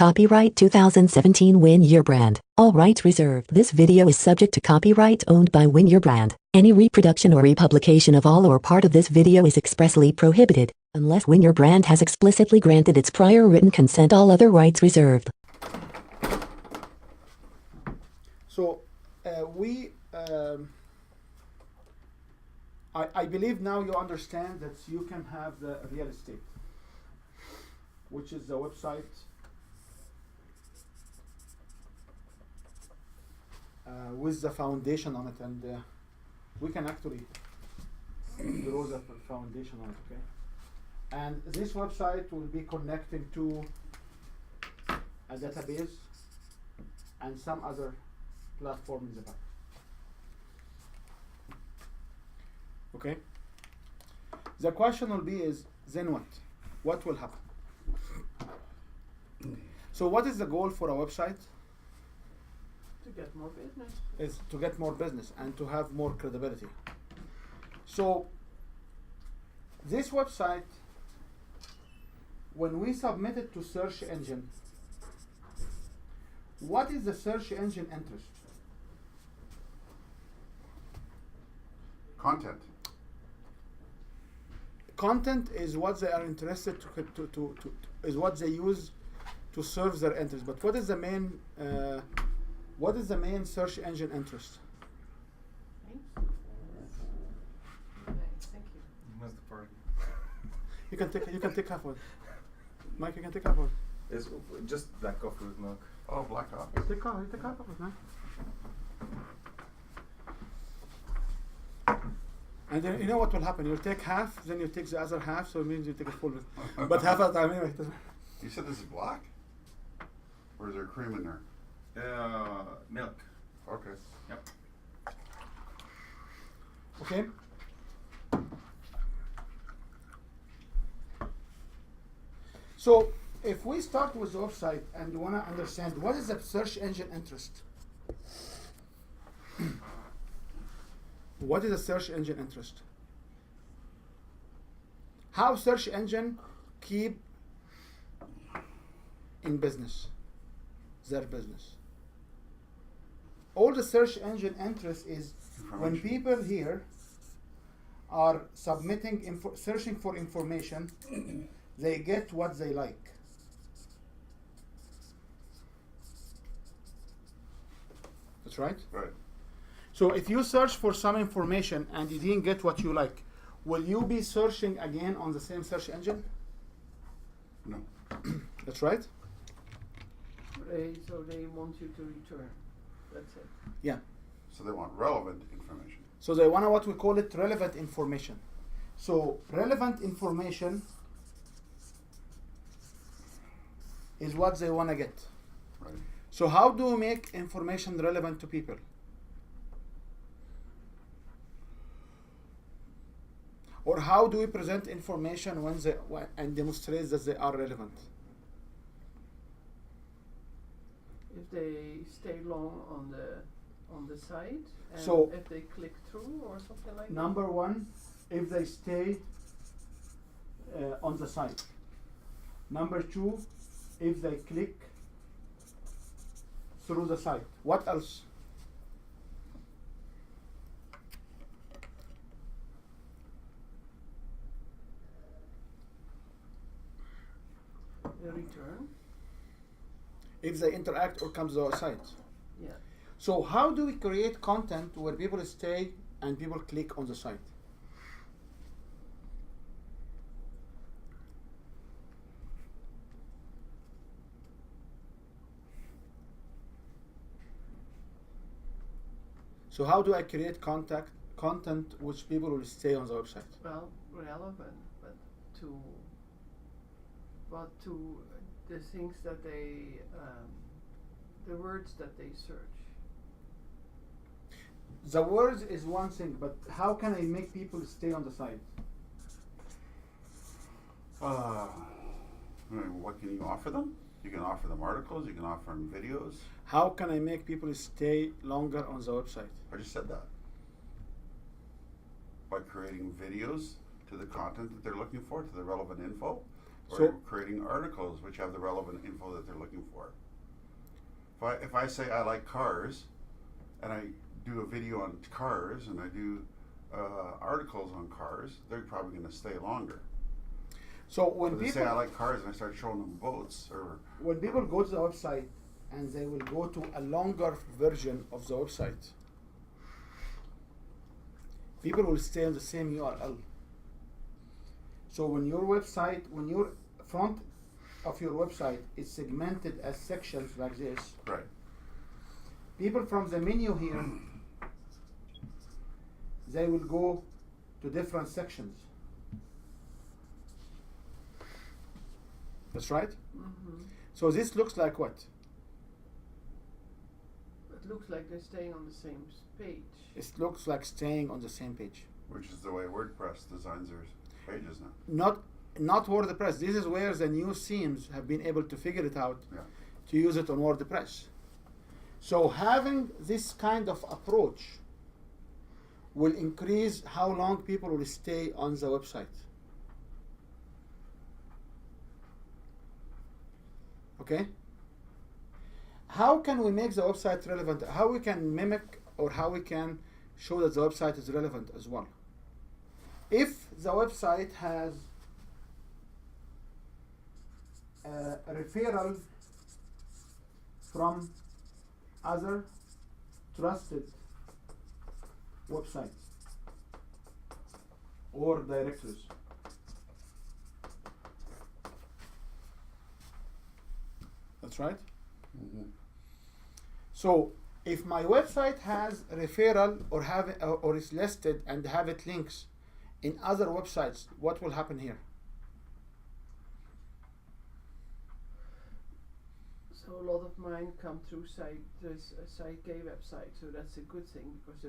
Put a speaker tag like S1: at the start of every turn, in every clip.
S1: Copyright 2017 Win Your Brand. All rights reserved. This video is subject to copyright owned by Win Your Brand. Any reproduction or republication of all or part of this video is expressly prohibited, unless Win Your Brand has explicitly granted its prior written consent. All other rights reserved.
S2: So I believe now you understand that you can have the real estate, which is the website with the foundation on it, and we can actually draw the foundation on it, okay? And this website will be connecting to a database and some other platform in the back. Okay? The question will be is, then what? What will happen? So what is the goal for a website?
S3: To get more business.
S2: Is to get more business and to have more credibility. So this website, when we submit it to search engine, what is the search engine interest?
S4: Content.
S2: Content is what they are interested to is what they use to serve their interest. But what is the main search engine interest?
S3: Thank you.
S5: What's the part?
S2: You can take half one. Mike, you can take half one.
S5: It's just black coffee with milk.
S4: Oh, black coffee.
S2: Take half of it, man. And then you know what will happen? You'll take half, then you take the other half, so it means you take a full one. But half at a time anyway.
S4: You said this is black? Or is there cream in there?
S5: Milk.
S4: Okay.
S5: Yep.
S2: Okay? So if we start with the website and want to understand what is the search engine interest? What is a search engine interest? How search engine keep in business, their business. All the search engine interest is when people here are submitting, searching for information, they get what they like. That's right?
S4: Right.
S2: So if you search for some information and you didn't get what you like, will you be searching again on the same search engine?
S4: No.
S2: That's right?
S3: So they want you to return. That's it.
S2: Yeah.
S4: So they want relevant information.
S2: So they want what we call it relevant information. So relevant information is what they want to get.
S4: Right.
S2: So how do we make information relevant to people? Or how do we present information and demonstrate that they are relevant?
S3: If they stay long on the site, and
S2: So
S3: if they click through or something like
S2: number one, if they stay on the site. Number two, if they click through the site. What else?
S3: that. Return.
S2: If they interact or come to our site.
S3: Yeah.
S2: So how do we create content where people stay and people click on the site? So how do I create content which people will stay on the website?
S3: Well, relevant, but to the things that they, the words that they search.
S2: The words is one thing, but how can I make people stay on the site?
S4: What can you offer them? You can offer them articles, you can offer them videos.
S2: How can I make people stay longer on the website?
S4: I just said that. By creating videos to the content that they're looking for, to the relevant info. Or
S2: So-
S4: creating articles which have the relevant info that they're looking for. If I say I like cars, and I do a video on cars, and I do articles on cars, they're probably going to stay longer.
S2: So when
S4: But they
S2: people
S4: say I like cars, and I start showing them boats, or
S2: when people go to the website and they will go to a longer version of the website, people will stay on the same URL. So when your website, when your front of your website is segmented as sections like this,
S4: right.
S2: people from the menu here, they will go to different sections. That's right?
S3: Mm-hmm.
S2: So this looks like what?
S3: It looks like they're staying on the same page.
S2: It looks like staying on the same page.
S4: Which is the way WordPress designs their pages now.
S2: Not WordPress. This is where the new themes have been able to figure it out
S4: Yeah.
S2: to use it on WordPress. So having this kind of approach will increase how long people will stay on the website. Okay? How can we make the website relevant? How we can mimic or how we can show that the website is relevant as well? If the website has a referral from other trusted websites or directories. That's right.
S4: Mm-hmm.
S2: So if my website has a referral or is listed and have it links in other websites, what will happen here?
S3: So a lot of mine come through this SiteGay website, so that's a good thing because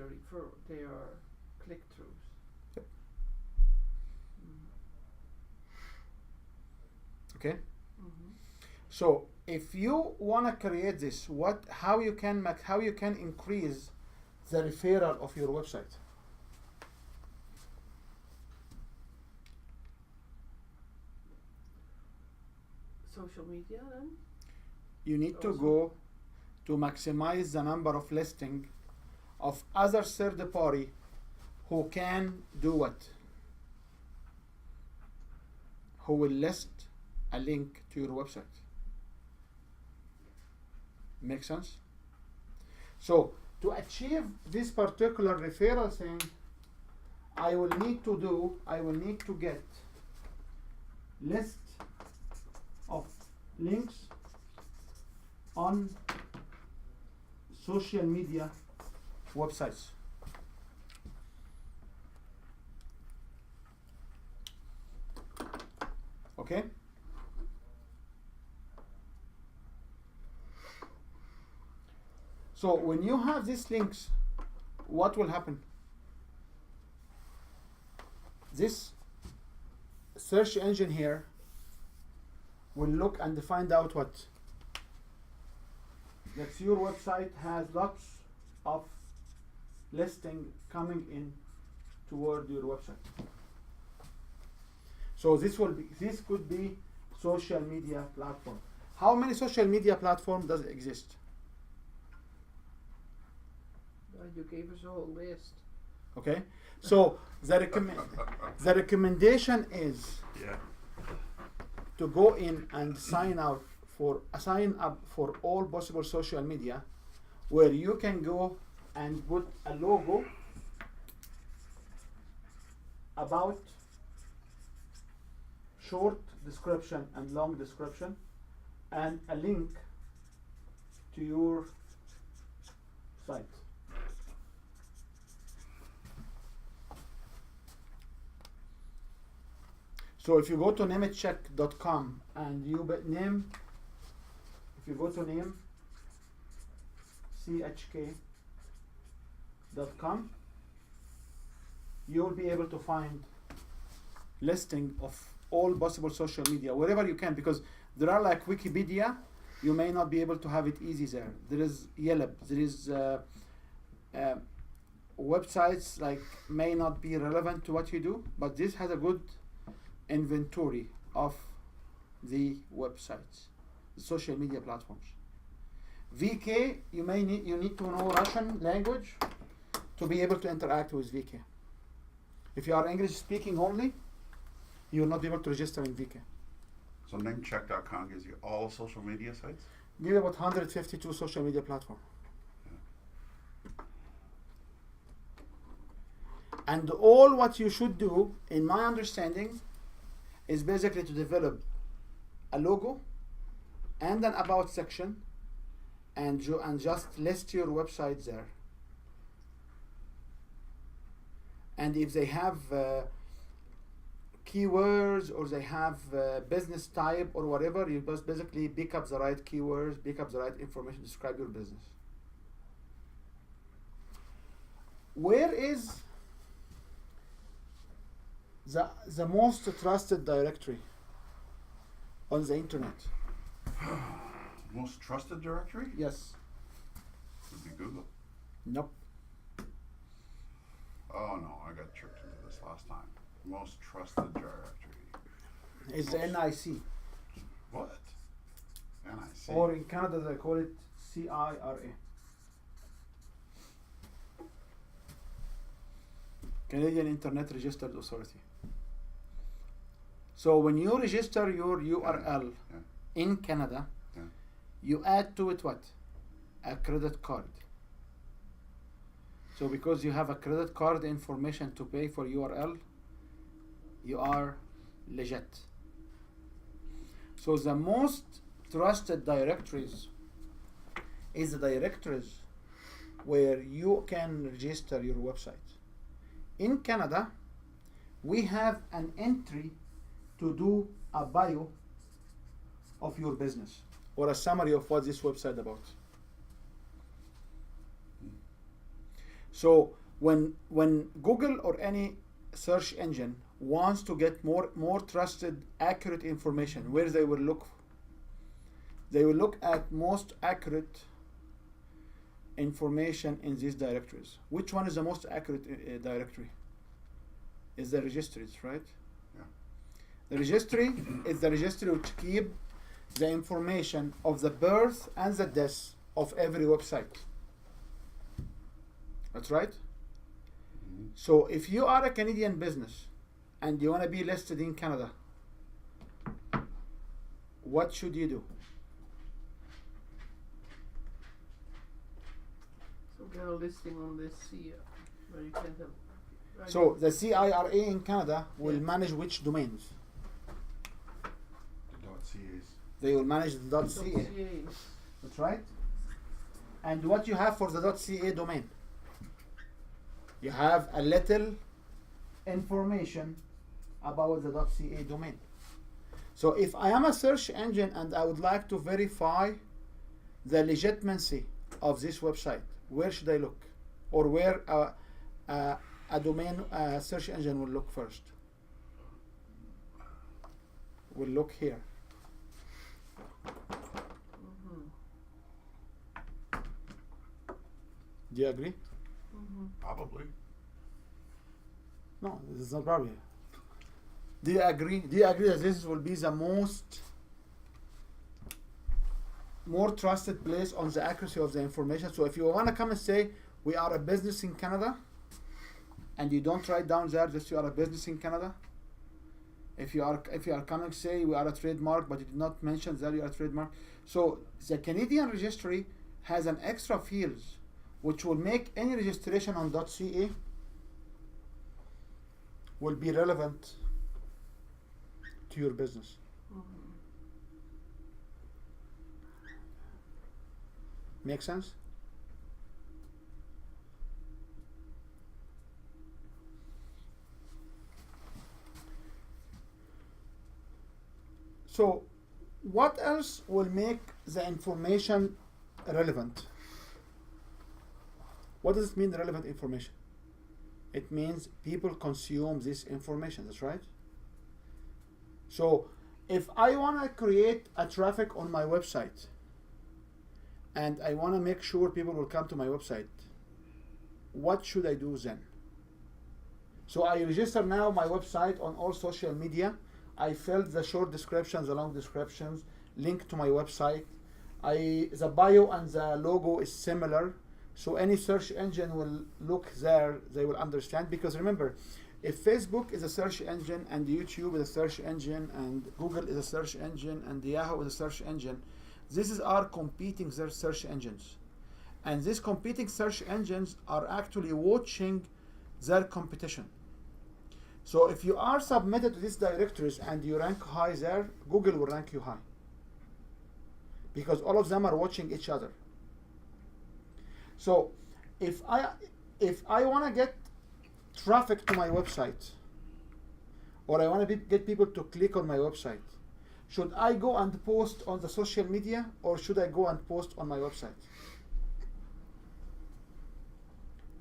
S3: they are click-throughs.
S2: Yep.
S3: Mm.
S2: Okay.
S3: Mm-hmm.
S2: So if you want to create this, how you can increase the referral of your website?
S3: Social media then?
S2: You need to
S3: Also.
S2: go to maximize the number of listing of other third party who can do what? Who will list a link to your website. Make sense? So to achieve this particular referral thing, I will need to get list of links on social media websites. Okay? So when you have these links, what will happen? This search engine here will look and find out what? That your website has lots of listing coming in toward your website. So this could be social media platform. How many social media platforms does exist?
S3: You gave us a whole list.
S2: Okay, so the recommendation is
S4: Yeah.
S2: to go in and sign up for all possible social media, where you can go and put a logo, about, short description and long description, and a link to your site. So if you go to namecheck.com and you if you go to namechk.com, you will be able to find listing of all possible social media wherever you can, because there are like Wikipedia, you may not be able to have it easy there. There is Yelp, there is websites like may not be relevant to what you do, but this has a good inventory of the websites, the social media platforms. VK, you need to know Russian language to be able to interact with VK. If you are English speaking only, you will not be able to register in VK.
S4: So namecheck.com gives you all social media sites?
S2: Give about 152 social media platforms. And all what you should do, in my understanding, is basically to develop a logo and an about section and just list your website there. And if they have keywords or they have business type or whatever, you just basically pick up the right keywords, pick up the right information to describe your business. Where is the most trusted directory on the internet?
S4: Most trusted directory
S2: Yes.
S4: would be Google.
S2: Nope.
S4: Oh no, I got tricked into this last time. Most trusted directory.
S2: It's the NIC.
S4: What? NIC.
S2: Or in Canada they call it CIRA. Canadian Internet Registered Authority. So when you register your URL
S4: Yeah.
S2: in Canada,
S4: Yeah.
S2: you add to it what? A credit card. So because you have a credit card information to pay for URL, you are legit. So the most trusted directories is the directories where you can register your website. In Canada, we have an entry to do a bio of your business or a summary of what this website about. So when Google or any search engine wants to get more trusted, accurate information, where they will look? They will look at most accurate information in these directories. Which one is the most accurate directory? Is the registries, right?
S4: Yeah.
S2: The registry is the registry which keep the information of the birth and the death of every website. That's right?
S4: Mhm.
S2: So if you are a Canadian business and you want to be listed in Canada, what should you do?
S3: So get a listing on this here where you can have. right
S2: So
S3: now.
S2: the CIRA in Canada will
S3: Yeah.
S2: manage which domains?
S4: The .cas.
S2: They will manage the .ca.
S3: .ca.
S2: That's right. And what you have for the .ca domain? You have a little information about the .ca domain. So if I am a search engine and I would like to verify the legitimacy of this website, where should I look? Or where a domain search engine will look first? Will look here.
S3: Mm-hmm.
S2: Do you agree?
S3: Mm-hmm.
S4: Probably.
S2: No, this is not probably. Do you agree? Do you agree that this will be the more trusted place on the accuracy of the information? So if you want to come and say we are a business in Canada, and you don't write down there just you are a business in Canada. If you are coming say we are a trademark, but you did not mention that you are a trademark. So the Canadian registry has an extra fields which will make any registration on .ca will be relevant to your business.
S3: Mm-hmm.
S2: Make sense? So, what else will make the information relevant? What does it mean, relevant information? It means people consume this information, that's right? So, if I want to create a traffic on my website, and I want to make sure people will come to my website, what should I do then? So I register now my website on all social media. I filled the short descriptions, the long descriptions, link to my website. The bio and the logo is similar, so any search engine will look there, they will understand. Because remember, if Facebook is a search engine and YouTube is a search engine and Google is a search engine and Yahoo is a search engine, are competing search engines. And these competing search engines are actually watching their competition. So if you are submitted to these directories and you rank high there, Google will rank you high. Because all of them are watching each other. So if I want to get traffic to my website, or I want to get people to click on my website, should I go and post on the social media, or should I go and post on my website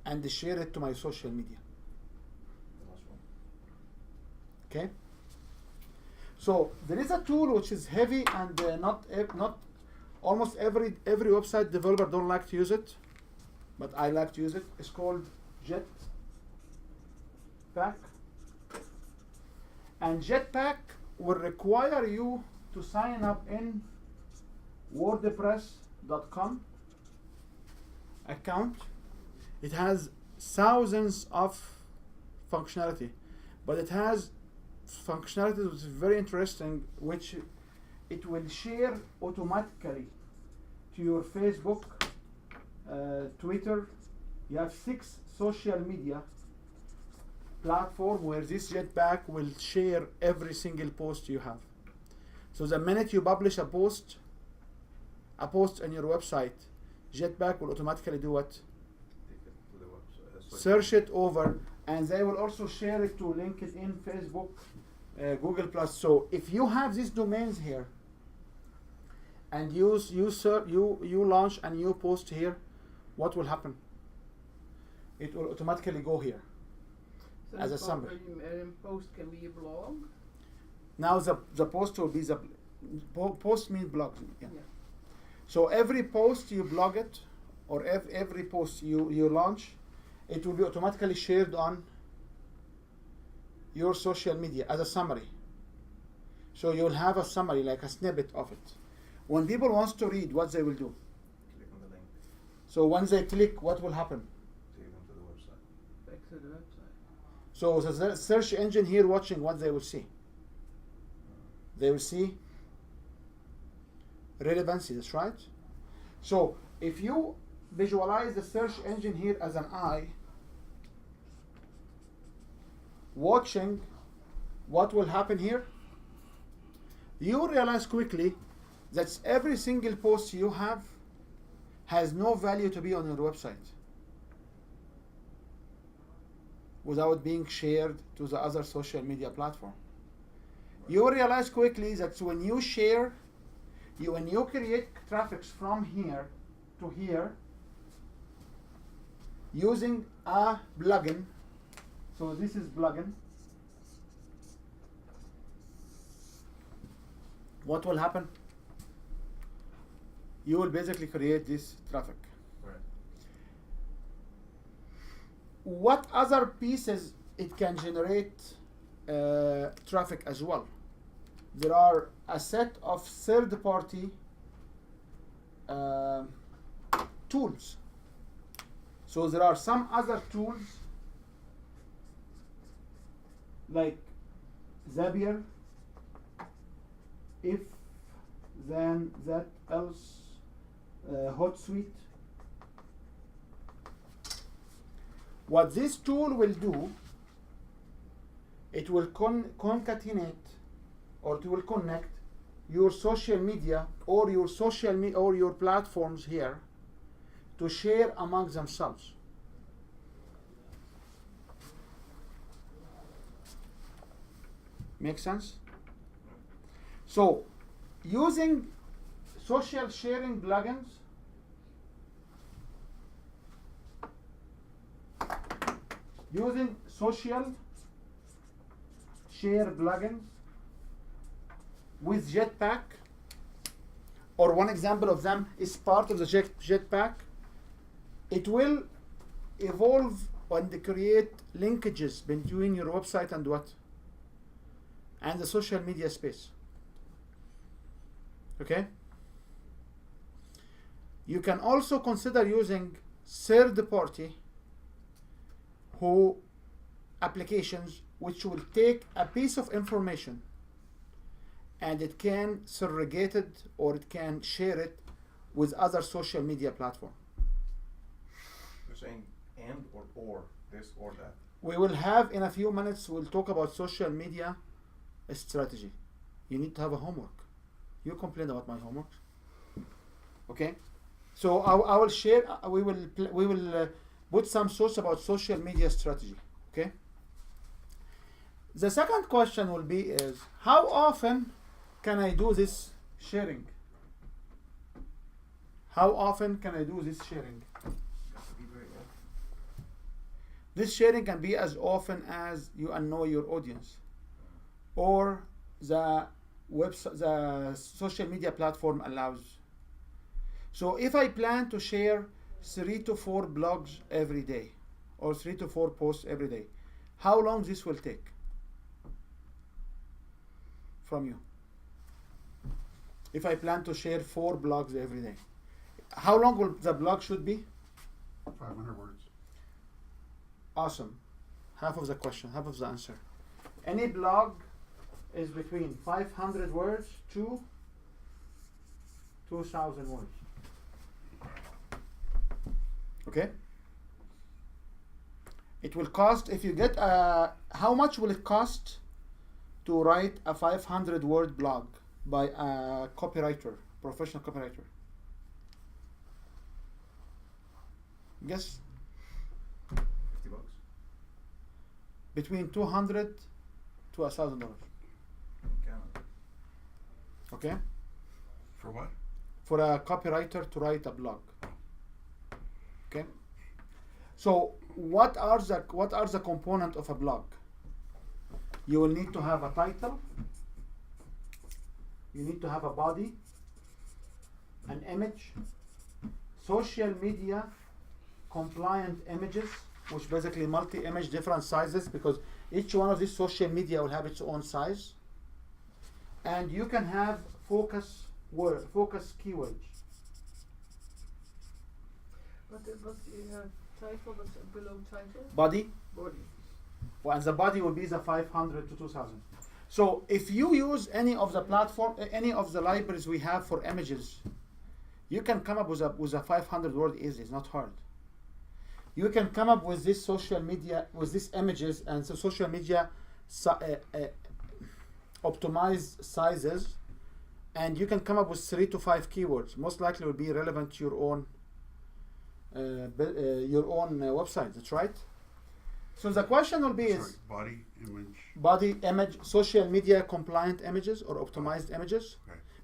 S2: and share it to my social media? Okay. So there is a tool which is heavy and not almost every website developer don't like to use it, but I like to use it. It's called Jetpack. And Jetpack will require you to sign up in WordPress.com account. It has thousands of functionality, but it has functionality that is very interesting, which it will share automatically to your Facebook, Twitter. You have 6 social media platform where this Jetpack will share every single post you have. So the minute you publish a post on your website, Jetpack will automatically do what?
S5: Take it to the website.
S2: Search it over, and they will also share it to LinkedIn, Facebook, Google Plus. So if you have these domains here, and you launch a new post here, what will happen? It will automatically go here.
S3: So
S2: As a
S3: the
S2: summary.
S3: post can be a blog.
S2: Now the post will be post means blog. Yeah.
S3: Yeah.
S2: So every post you blog it, or every post you launch, it will be automatically shared on your social media as a summary. So you'll have a summary, like a snippet of it. When people want to read, what they will do?
S5: Click on the link.
S2: So once they click, what will happen?
S5: Take them to the website.
S3: Back to the website.
S2: So the search engine here watching, what they will see? They will see relevancy, that's right. So if you visualize the search engine here as an eye, watching what will happen here, you realize quickly that every single post you have has no value to be on your website without being shared to the other social media platform. You realize quickly that when you share, when you create traffic from here to here using a plugin, so this is plugin, what will happen? You will basically create this traffic.
S5: Right.
S2: What other pieces it can generate traffic as well? There are a set of third-party tools. So there are some other tools like Zapier, if then that else, HotSuite. What this tool will do, it will concatenate, or it will connect your social media or your platforms here to share among themselves. Make sense? So using social sharing plugins, using social share plugins with Jetpack, or one example of them is part of the Jetpack, it will evolve and create linkages between your website and what? and the social media space. Okay? You can also consider using third-party applications which will take a piece of information and it can surrogate it or it can share it with other social media platforms.
S5: You're saying and or this or that.
S2: We will have in a few minutes, we'll talk about social media strategy. You need to have a homework. You complained about my homework. Okay? So I will share, we will put some thoughts about social media strategy. Okay? The second question will be is, how often can I do this sharing? How often can I do this sharing? This sharing can be as often as you know your audience or the website, the social media platform allows. So if I plan to share 3 to 4 blogs every day or 3 to 4 posts every day, how long this will take from you? If I plan to share 4 blogs every day, how long will the blog should be?
S4: 500 words.
S2: Awesome. Half of the question, half of the answer. Any blog is between 500 words to 2,000 words. Okay? It will cost, if you get, how much will it cost to write a 500 word blog by a copywriter, professional copywriter? Guess?
S5: $50.
S2: Between $200 to $1,000.
S5: In Canada.
S2: Okay?
S4: For what?
S2: For a copywriter to write a blog. Okay? So what are the components of a blog? You will need to have a title, you need to have a body, an image, social media compliant images, which basically multi-image, different sizes, because each one of these social media will have its own size. And you can have focus keywords.
S3: But you have title, what's below title?
S2: Body,
S3: Body.
S2: well, and the body will be the 500 to 2,000. So if you use any of the platform, any of the libraries we have for images, you can come up with a 500 word easy. It's not hard. You can come up with this social media, with these images and so social media optimized sizes, and you can come up with 3 to 5 keywords. Most likely will be relevant to your own website. That's right. So the question will be is body, image, social media compliant images or optimized images,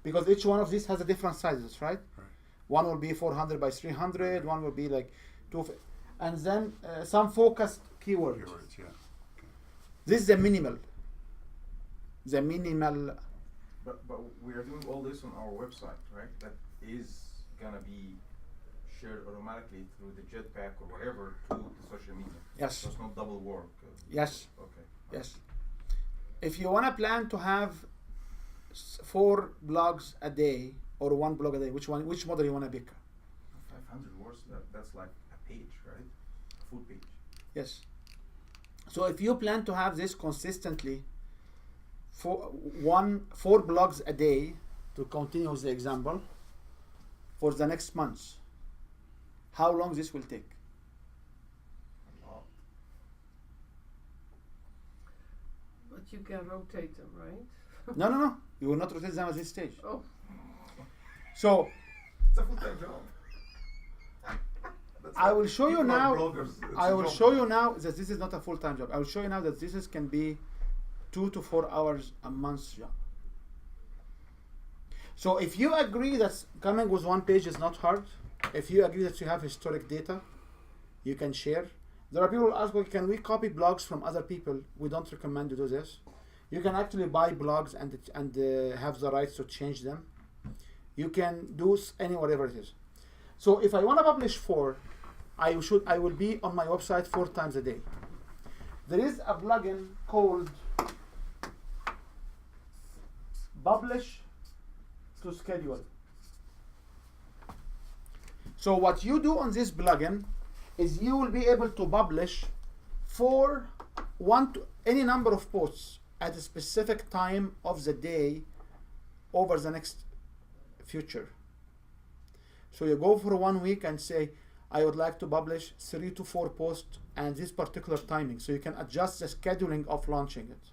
S2: because each one of these has a different sizes, right? One will be 400 by 300, one will be like 2, and then some focused keywords.
S4: Yeah. Okay.
S2: This is the minimal.
S5: But we are doing all this on our website, right? That is gonna be shared automatically through the Jetpack or whatever to the social media.
S2: Yes.
S5: So it's not double work.
S2: Yes.
S5: Okay.
S2: Yes. If you want to plan to have 4 blogs a day or 1 blog a day, which model you want to pick?
S5: 500 words. That's like a page, right? A full page.
S2: Yes. So if you plan to have this consistently, 4 blogs a day, to continue with the example, for the next months, how long this will take?
S3: But you can rotate them, right?
S2: No. You will not rotate them at this stage.
S3: Oh.
S2: So
S5: It's a full-time job.
S2: I will show you
S5: People are
S2: now.
S5: bloggers. It's
S2: I
S5: a
S2: will
S5: job.
S2: show you now that this is not a full-time job. I will show you now that this can be 2 to 4 hours a month job. So if you agree that coming with 1 page is not hard, if you agree that you have historic data, you can share. There are people who ask, well, can we copy blogs from other people? We don't recommend to do this. You can actually buy blogs and have the rights to change them. You can do whatever it is. So if I want to publish 4, I will be on my website 4 times a day. There is a plugin called publish to schedule. So what you do on this plugin is you will be able to publish for any number of posts at a specific time of the day over the next future. So you go for 1 week and say, I would like to publish 3 to 4 posts and this particular timing. So you can adjust the scheduling of launching it.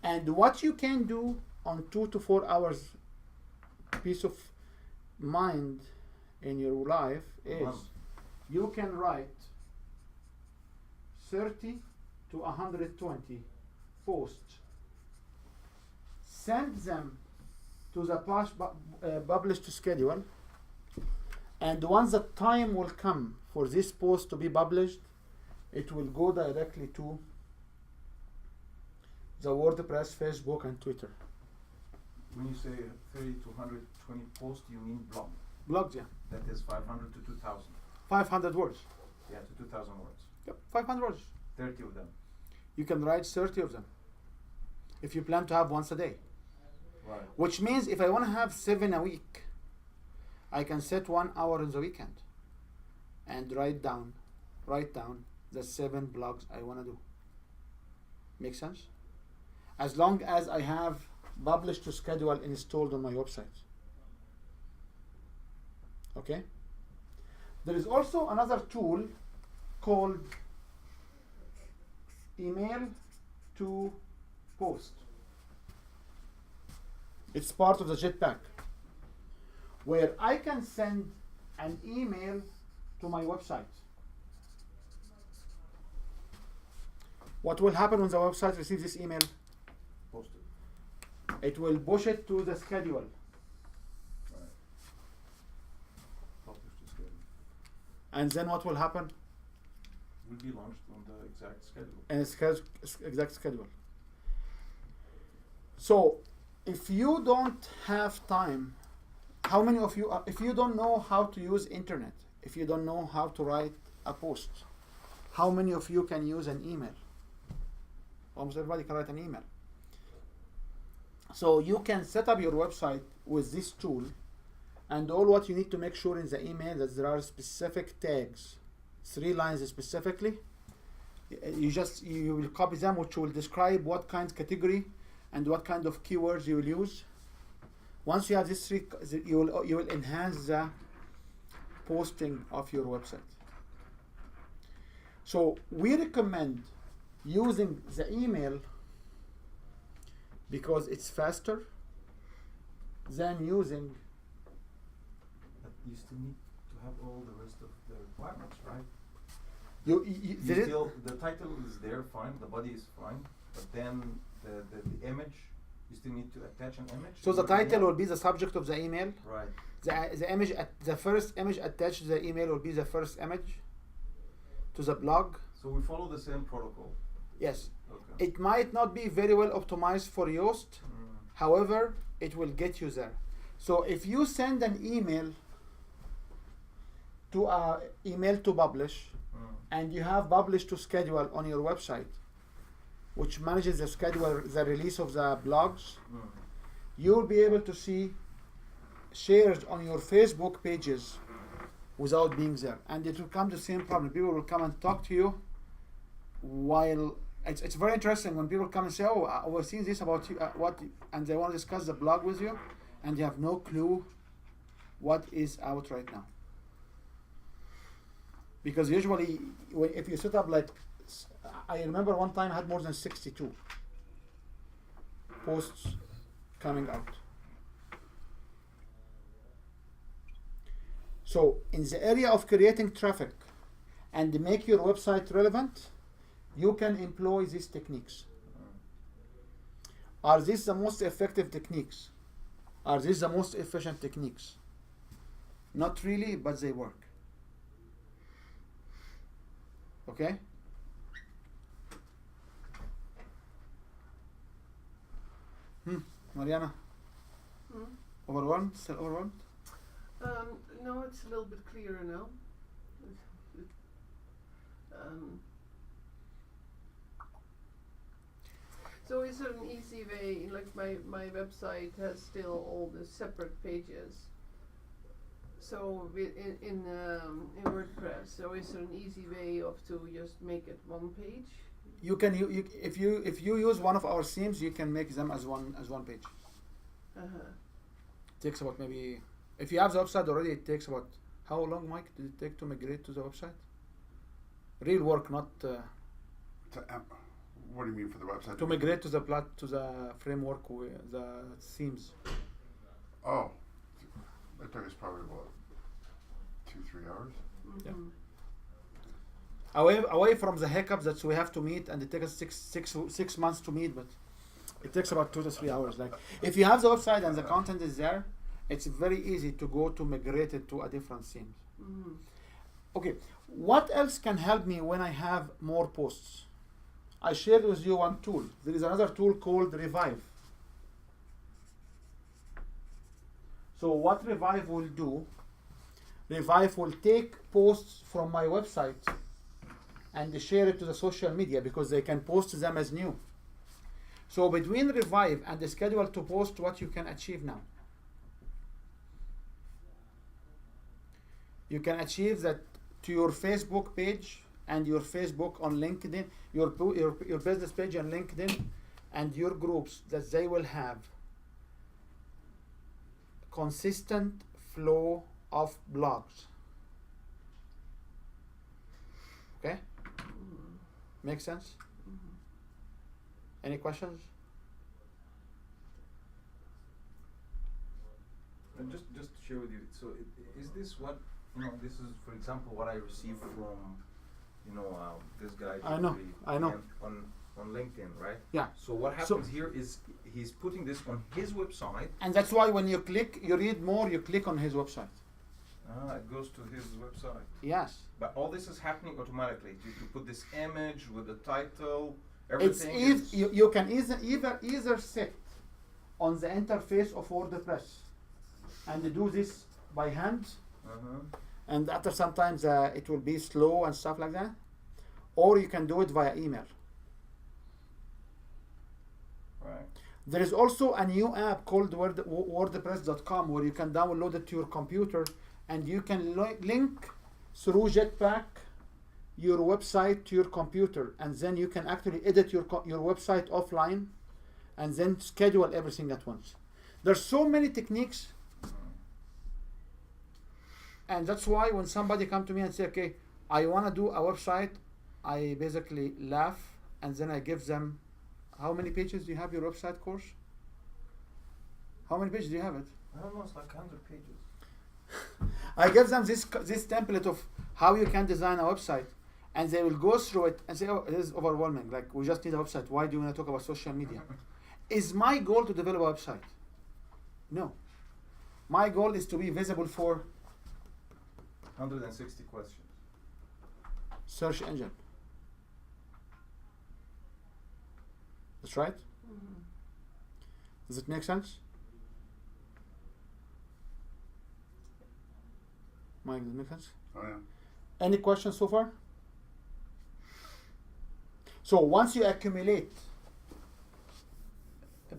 S2: And what you can do on 2 to 4 hours peace of mind in your life is you can write 30 to 120 posts, send them to the publish to schedule, and once the time will come for this post to be published, it will go directly to the WordPress, Facebook, and Twitter.
S5: When you say 30 to 120 posts, you mean blog?
S2: Blogs, yeah.
S5: That is 500 to 2,000.
S2: 500 words.
S5: Yeah, to 2,000 words.
S2: Yep, 500 words.
S5: 30 of them.
S2: You can write 30 of them if you plan to have once a day.
S5: Right.
S2: Which means if I want to have 7 a week, I can set 1 hour in the weekend and write down the 7 blogs I want to do. Make sense? As long as I have publish to schedule installed on my website. Okay? There is also another tool called email to post. It's part of the Jetpack, where I can send an email to my website. What will happen when the website receives this email?
S5: Post it.
S2: It will push it to the schedule.
S5: Right. Publish to schedule.
S2: And then what will happen?
S5: Will be launched on the exact schedule.
S2: And its exact schedule. So, if you don't have time, how many of you, if you don't know how to use internet, if you don't know how to write a post, how many of you can use an email? Almost everybody can write an email. So you can set up your website with this tool, and all what you need to make sure in the email that there are specific tags, 3 lines specifically. You will copy them, which will describe what kind of category and what kind of keywords you will use. Once you have these 3, you will enhance the posting of your website. So we recommend using the email because it's faster than using.
S5: But you still need to have all the rest of the requirements, right? The title is there, fine. The body is fine, but then the image, you still need to attach an image.
S2: So the title will be the subject of the email.
S5: Right.
S2: The image, the first image attached to the email will be the first image to the blog.
S5: So we follow the same protocol.
S2: Yes.
S5: Okay.
S2: It might not be very well optimized for Yoast. However, it will get you there. So if you send an email to publish, and you have publish to schedule on your website, which manages the schedule, the release of the blogs, you'll be able to see shares on your Facebook pages without being there. And it will come to the same problem. People will come and talk to you while it's very interesting when people come and say, oh, I was seeing this about you, and they want to discuss the blog with you, and you have no clue what is out right now. Because usually, if you set up I remember one time I had more than 62 posts coming out. So in the area of creating traffic and make your website relevant, you can employ these techniques. Are these the most effective techniques? Are these the most efficient techniques? Not really, but they work. Okay? Mariana? Overwhelmed? Still overwhelmed?
S3: No, it's a little bit clearer now. So is there an easy way, like my website has still all the separate pages. So in WordPress, so is there an easy way of to just make it one page?
S2: You can if you use one of our themes, you can make them as one page. Takes about maybe, if you have the website already, it takes about, how long, Mike, did it take to migrate to the website? Real work, not
S4: What do you mean for the website?
S2: to migrate to the framework with the themes.
S4: Oh, it took us probably about 2-3 hours.
S2: Yeah. Away from the hiccups that we have to meet, and it takes us 6 months to meet, but it takes about 2 to 3 hours. Like, if you have the website and the content is there, it's very easy to go to migrate it to a different theme. Okay, what else can help me when I have more posts? I shared with you one tool. There is another tool called Revive. So what Revive will do, Revive will take posts from my website and share it to the social media, because they can post them as new. So between Revive and the schedule to post, what you can achieve now? You can achieve that to your Facebook page and your Facebook on LinkedIn, your business page on LinkedIn and your groups, that they will have consistent flow of blogs. Okay? Make sense? Any questions?
S5: And just to share with you, so is this what, this is, for example, what I received from, this guy.
S2: I know.
S5: On LinkedIn, right?
S2: Yeah.
S5: So what happens here is he's putting this on his website.
S2: And that's why when you click, you read more, you click on his website.
S5: It goes to his website.
S2: Yes.
S5: But all this is happening automatically. You put this image with the title,
S2: It's
S5: everything.
S2: you can either sit on the interface of WordPress and do this by hand, and after sometimes it will be slow and stuff like that, or you can do it via email.
S5: Right.
S2: There is also a new app called WordPress.com where you can download it to your computer, and you can link through Jetpack your website to your computer, and then you can actually edit your website offline and then schedule everything at once. There's so many techniques, and that's why when somebody come to me and say, okay, I want to do a website, I basically laugh, and then I give them, how many pages do you have your website course? How many pages do you have it?
S5: I don't know, it's like 100 pages.
S2: I give them this template of how you can design a website, and they will go through it and say, oh, it is overwhelming, like we just need a website, why do you want to talk about social media? Is my goal to develop a website? No. My goal is to be visible for
S5: 160 questions.
S2: search engine. That's right? Does it make sense? Mike, does it make sense?
S4: Oh yeah.
S2: Any questions so far? So once you accumulate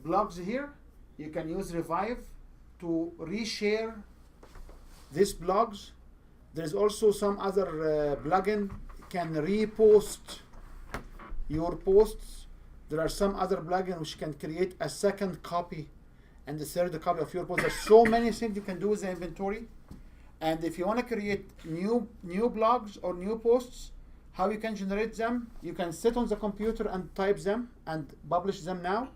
S2: blogs here, you can use Revive to reshare these blogs. There's also some other plugin can repost your posts. There are some other plugins which can create a second copy and the third copy of your post. There's so many things you can do with the inventory. And if you want to create new blogs or new posts, how you can generate them? You can sit on the computer and type them and publish them now.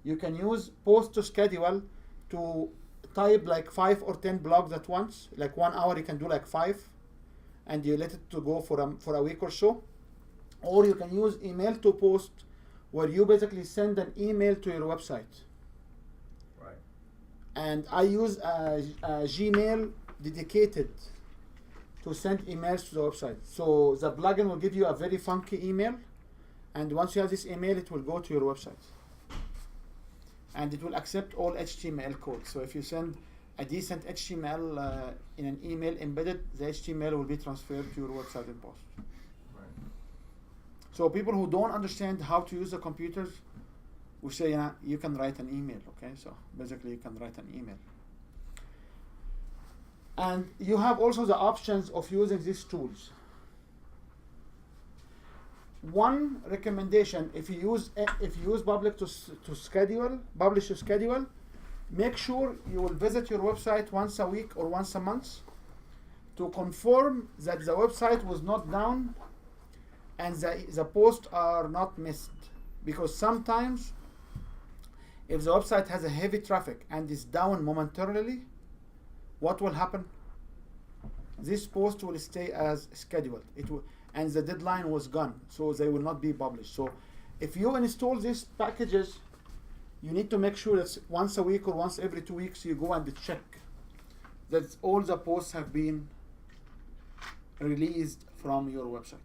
S2: You can use post to schedule to type like 5 or 10 blogs at once. Like 1 hour, you can do like 5, and you let it to go for a week or so. Or you can use email to post, where you basically send an email to your website.
S5: Right.
S2: And I use a Gmail dedicated to send emails to the website. So the plugin will give you a very funky email, and once you have this email, it will go to your website. And it will accept all HTML code. So if you send a decent HTML in an email embedded, the HTML will be transferred to your website in post.
S5: Right.
S2: So people who don't understand how to use the computers, we say you can write an email. Okay, so basically you can write an email. And you have also the options of using these tools. One recommendation: if you use public to publish to schedule, make sure you will visit your website once a week or once a month to confirm that the website was not down and the posts are not missed. Because sometimes if the website has a heavy traffic and is down momentarily, what will happen? This post will stay as scheduled. And the deadline was gone, so they will not be published. So if you install these packages, you need to make sure that once a week or once every 2 weeks you go and check that all the posts have been released from your website.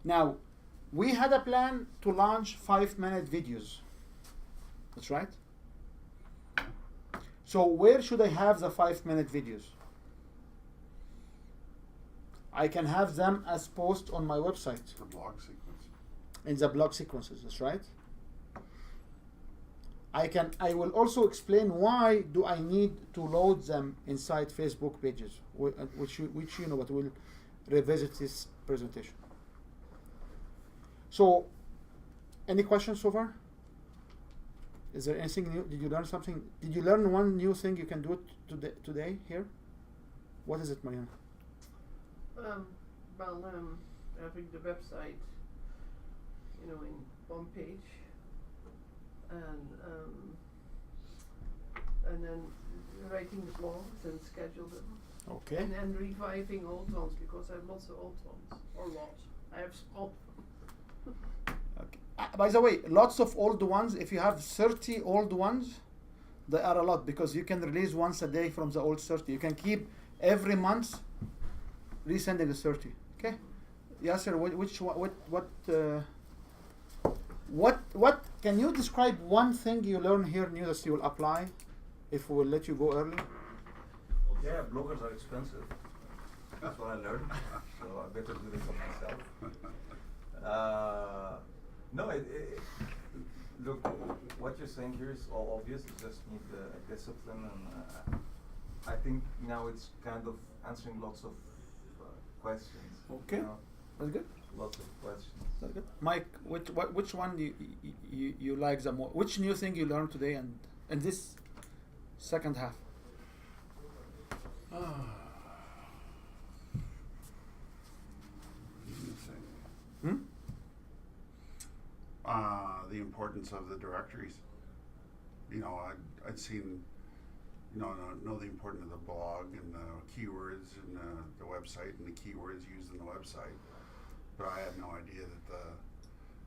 S2: Now, we had a plan to launch 5-minute videos. That's right. So where should I have the 5-minute videos? I can have them as posts on my website.
S4: The blog sequence.
S2: In the blog sequences, that's right. I will also explain why do I need to load them inside Facebook pages, which you know, but we'll revisit this presentation. So, any questions so far? Is there anything new? Did you learn something? Did you learn one new thing you can do today here? What is it, Mariana?
S3: Having the website, in one page, and then writing the blogs and schedule them.
S2: Okay.
S3: And then reviving old ones, because I have lots of old ones, I have small.
S2: Okay. By the way, lots of old ones. If you have 30 old ones, they are a lot, because you can release once a day from the old 30. You can keep every month resending the 30. Okay. Yasser, what can you describe one thing you learn here new that you will apply if we will let you go early?
S5: Yeah, bloggers are expensive. That's what I learned. So I better do this for myself. No, look, what you're saying here is all obvious. You just need discipline, and I think now it's kind of answering lots of questions.
S2: Okay, that's good.
S5: Lots of questions.
S2: That's good. Mike, which one do you like the most? Which new thing you learned today and in this second half?
S4: The importance of the directories. I'd seen, know the importance of the blog and the keywords and the website and the keywords used in the website, but I had no idea that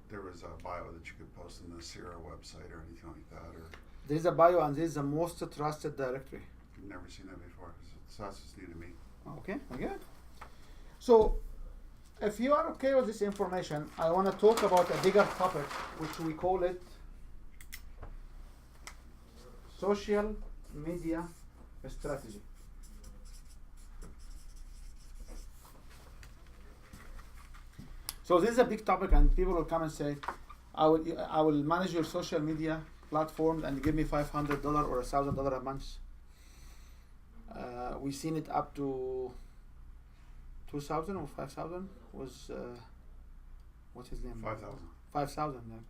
S4: there was a bio that you could post on the Sierra website or anything like that. Or
S2: there is a bio, and this is the most trusted directory.
S4: I've never seen that before, so that's just new to me.
S2: Okay, good. So, if you are okay with this information, I want to talk about a bigger topic, which we call it social media strategy. So this is a big topic, and people will come and say, I will manage your social media platform and give me $500 or $1,000 a month. We've seen it up to 2,000 or 5,000 was what's his name?
S4: 5,000.
S2: 5,000.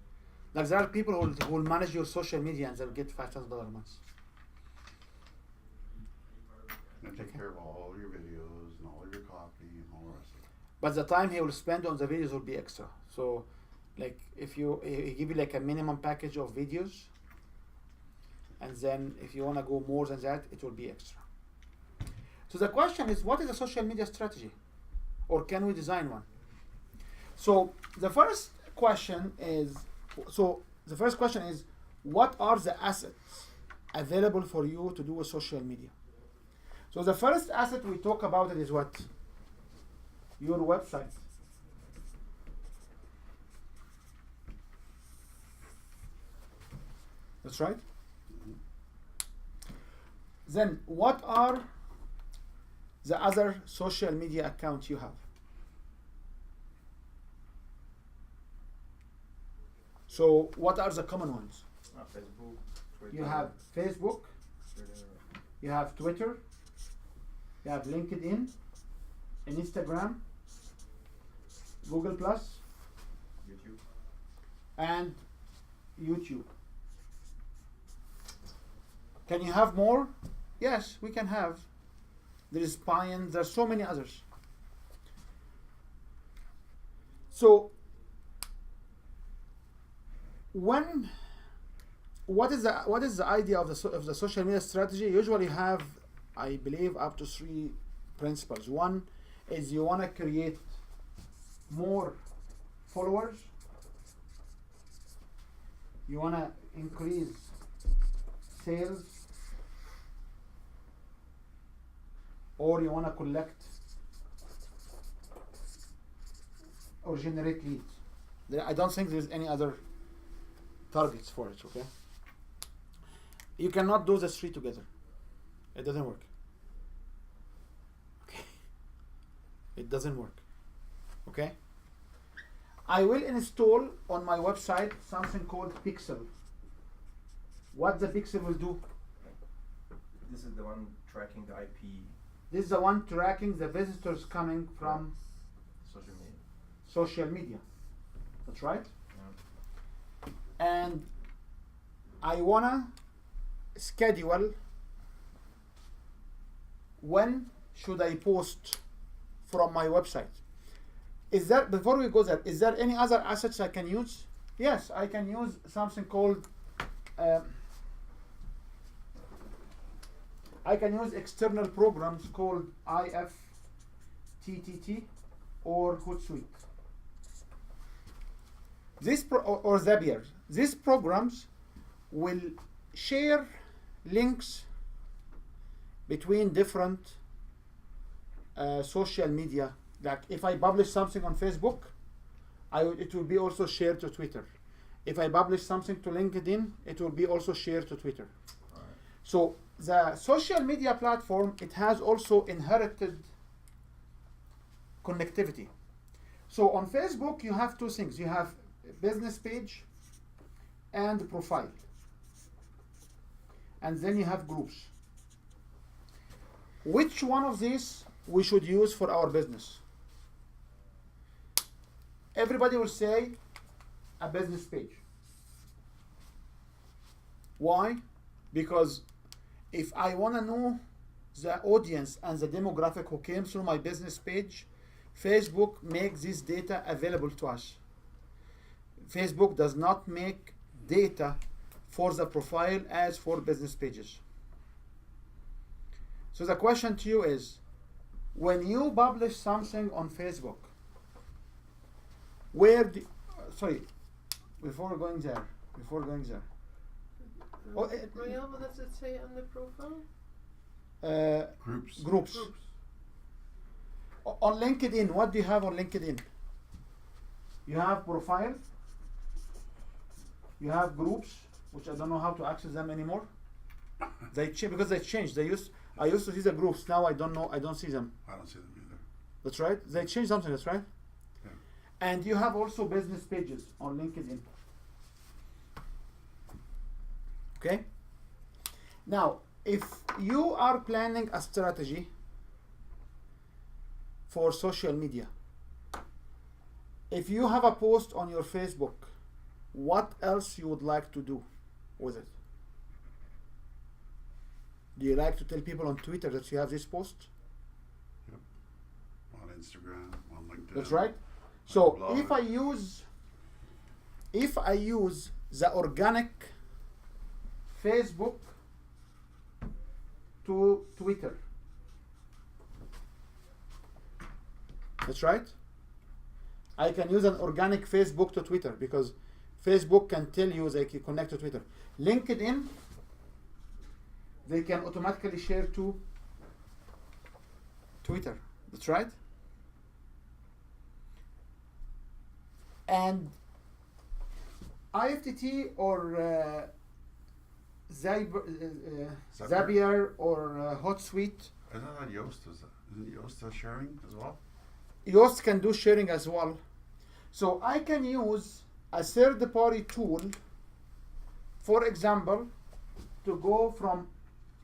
S2: Like there are people who will manage your social media and they'll get $5,000 a month.
S4: And take care of all your videos and all of your copy and all the rest of it.
S2: But the time he will spend on the videos will be extra. So, like if he give you like a minimum package of videos, and then if you want to go more than that, it will be extra. So the question is, what is a social media strategy, or can we design one? So the first question is, what are the assets available for you to do with social media? So the first asset we talk about it is what? Your website. That's right. Then what are the other social media account you have. So what are the common ones?
S5: Facebook, Twitter.
S2: You have Facebook,
S5: Twitter.
S2: you have Twitter, you have LinkedIn, Instagram, Google Plus,
S5: YouTube.
S2: and YouTube. Can you have more? Yes, we can have. There is Pine, there's so many others. So what is the idea of the social media strategy? You usually have, I believe, up to 3 principles. One is you want to create more followers. You want to increase sales, or you want to collect or generate leads. I don't think there's any other targets for it, okay? You cannot do the 3 together. It doesn't work. Okay? It doesn't work. Okay? I will install on my website something called Pixel. What the Pixel will do?
S5: This is the one tracking the IP
S2: This is the one tracking the visitors coming from
S5: social media.
S2: social media. That's right.
S5: Yeah.
S2: And I wanna schedule when should I post from my website. Is there, before we go there, is there any other assets I can use? Yes, I can use something called I can use external programs called IFTTT or Hootsuite. Or Zapier. These programs will share links between different social media. Like if I publish something on Facebook, it will be also shared to Twitter. If I publish something to LinkedIn, it will be also shared to Twitter.
S5: All right.
S2: So the social media platform, it has also inherited connectivity. So on Facebook, you have 2 things. You have a business page and profile. And then you have groups. Which one of these we should use for our business? Everybody will say a business page. Why? Because if I want to know the audience and the demographic who came through my business page, Facebook makes this data available to us. Facebook does not make data for the profile as for business pages. So the question to you is, when you publish something on Facebook, before going there.
S3: Royal, what does it say on the profile?
S4: Groups.
S2: Groups. On LinkedIn, what do you have on LinkedIn? You have profile, you have groups, which I don't know how to access them anymore. Because they changed. I used to see the groups. Now I don't see them.
S4: I don't see them either.
S2: That's right. They changed something. That's right.
S4: Yeah.
S2: And you have also business pages on LinkedIn. Okay. Now, if you are planning a strategy for social media, if you have a post on your Facebook, what else you would like to do with it? Do you like to tell people on Twitter that you have this post?
S4: Yep. On Instagram, on LinkedIn.
S2: That's right. So if I use the organic Facebook to Twitter, that's right. I can use an organic Facebook to Twitter because Facebook can tell you they can connect to Twitter. LinkedIn, they can automatically share to Twitter. That's right. And IFTT or Zapier or Hootsuite.
S4: I thought Yoast was that. Isn't Yoast still sharing as well?
S2: Yoast can do sharing as well. So I can use a third-party tool, for example, to go from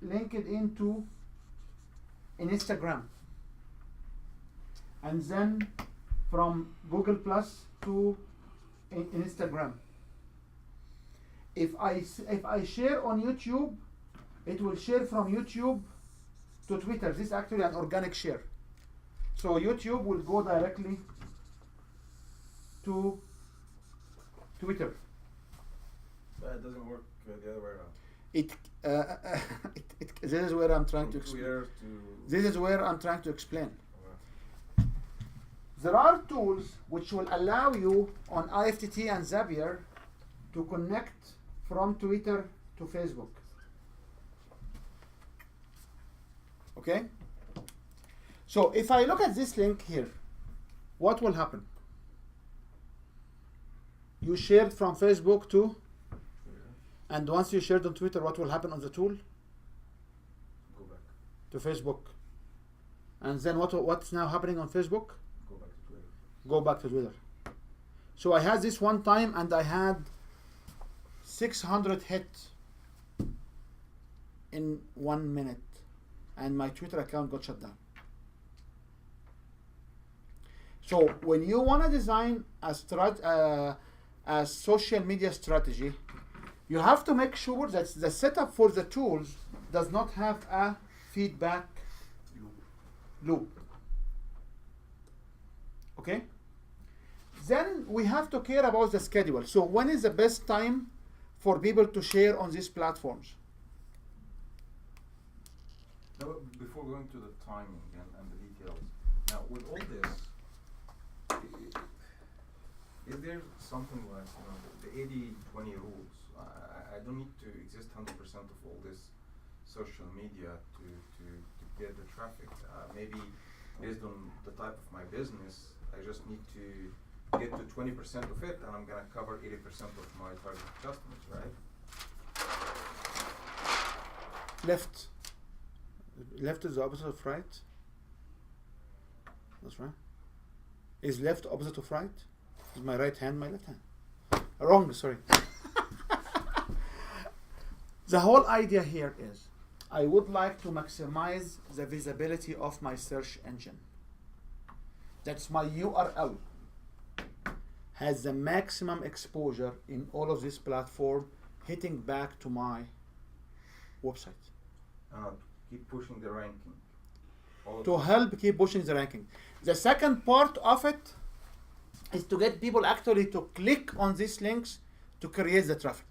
S2: LinkedIn to Instagram, and then from Google Plus to Instagram. If I share on YouTube, it will share from YouTube to Twitter. This is actually an organic share. So YouTube will go directly to Twitter.
S5: But it doesn't work the other way around.
S2: This is where I'm trying to
S5: From
S2: explain.
S5: Twitter to
S2: This is where I'm trying to explain.
S5: okay.
S2: There are tools which will allow you on IFTT and Zapier to connect from Twitter to Facebook. Okay? So if I look at this link here, what will happen? You shared from Facebook to, and once you shared on Twitter, what will happen on the tool?
S5: Go back.
S2: To Facebook. And then what's now happening on Facebook?
S5: Go back to Twitter.
S2: Go back to Twitter. So I had this one time and I had 600 hits in 1 minute, and my Twitter account got shut down. So when you want to design a social media strategy, you have to make sure that the setup for the tools does not have a feedback loop. Okay? Then we have to care about the schedule. So when is the best time for people to share on these platforms?
S5: Now, before going to the timing and the details, now with all this, is there something like, you know, the 80-20 rules? I don't need to exist 100% of all this social media to get the traffic. Maybe based on the type of my business, I just need to get to 20% of it, and I'm gonna cover 80% of my target customers, right?
S2: Left. Left is the opposite of right. That's right. Is left opposite of right? Is my right hand my left hand? Wrong, sorry. The whole idea here is I would like to maximize the visibility of my search engine. That's my URL. Has the maximum exposure in all of this platform, hitting back to my website.
S5: Keep pushing the ranking.
S2: To help keep pushing the ranking. The second part of it is to get people actually to click on these links to create the traffic.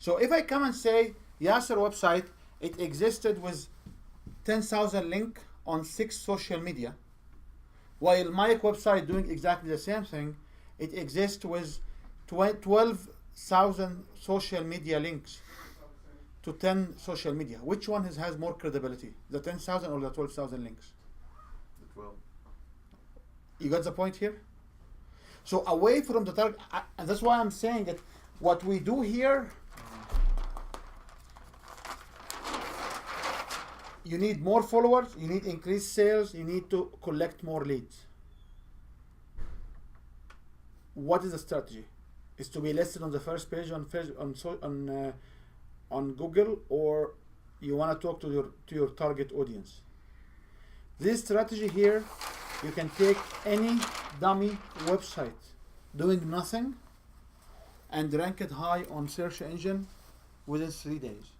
S2: So if I come and say, Yasser website, it existed with 10,000 link on 6 social media, while my website doing exactly the same thing, it exists with 12,000 social media links to 10 social media. Which one has more credibility? The 10,000 or the 12,000 links?
S5: The 12.
S2: You got the point here? So away from the target, and that's why I'm saying that what we do here, you need more followers, you need increased sales, you need to collect more leads. What is the strategy? Is to be listed on the first page on Google, or you want to talk to your target audience? This strategy here, you can take any dummy website doing nothing and rank it high on search engine within 3 days.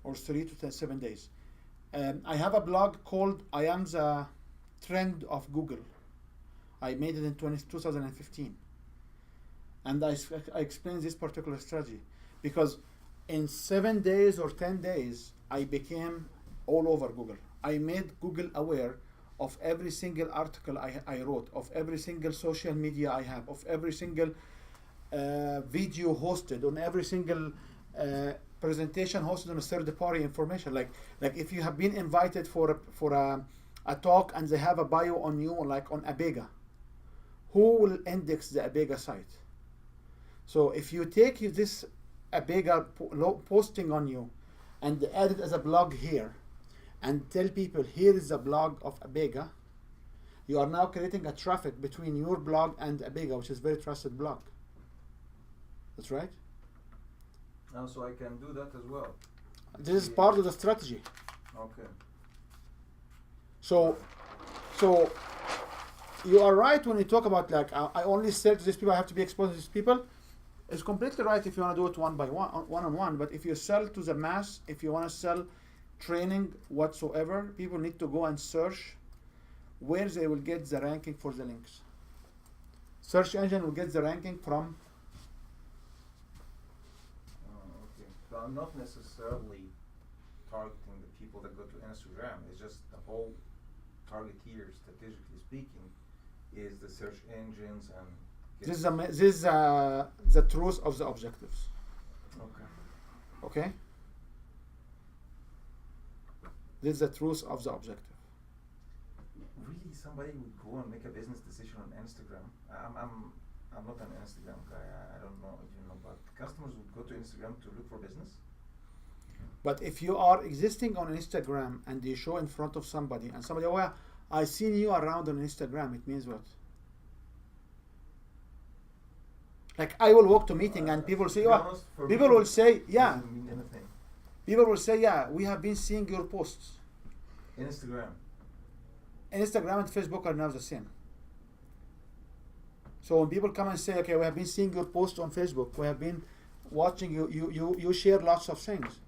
S2: Or 3 to 7 days. I have a blog called I Am the Trend of Google. I made it in 2015. And I explained this particular strategy because in 7 days or 10 days, I became all over Google. I made Google aware of every single article I wrote, of every single social media I have, of every single video hosted, on every single presentation hosted on a third-party information. Like if you have been invited for a talk and they have a bio on you, like on Abega, who will index the Abega site? So if you take this Abega posting on you and add it as a blog here, and tell people, here is the blog of Abega, you are now creating a traffic between your blog and Abega, which is a very trusted blog. That's right.
S5: Now, so I can do that as well.
S2: This is part of the strategy.
S5: Okay.
S2: So you are right when you talk about like I only sell to these people, I have to be exposed to these people. It's completely right if you want to do it one by one, one-on-one. But if you sell to the mass, if you want to sell training whatsoever, people need to go and search where they will get the ranking for the links. Search engine will get the ranking from.
S5: Okay. So I'm not necessarily targeting the people that go to Instagram. It's just the whole target here, statistically speaking, is the search engines and.
S2: This is the truth of the objectives.
S5: Okay.
S2: Okay. This is the truth of the objective.
S5: Really, somebody would go and make a business decision on Instagram. I'm not an Instagram guy. I don't know if you know, but customers would go to Instagram to look for business.
S2: But if you are existing on Instagram and you show in front of somebody and somebody, oh yeah, I seen you around on Instagram, it means what? Like I will walk to meeting and people say, oh, people will say, yeah.
S5: Doesn't mean anything.
S2: People will say, yeah, we have been seeing your posts.
S5: Instagram.
S2: Instagram and Facebook are now the same. So when people come and say, okay, we have been seeing your posts on Facebook, we have been watching you share lots of things.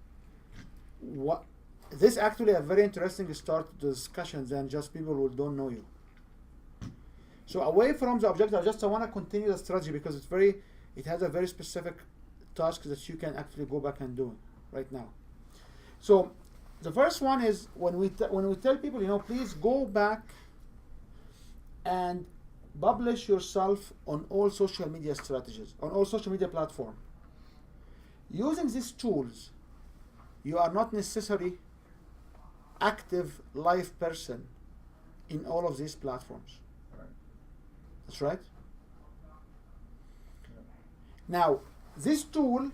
S2: What? This actually a very interesting start to discussions than just people who don't know you. So away from the objective, I want to continue the strategy because it has a very specific task that you can actually go back and do right now. So the first one is when we tell people, please go back and publish yourself on all social media strategies, on all social media platforms. Using these tools, you are not necessarily active live person in all of these platforms. That's right. Now, this tool,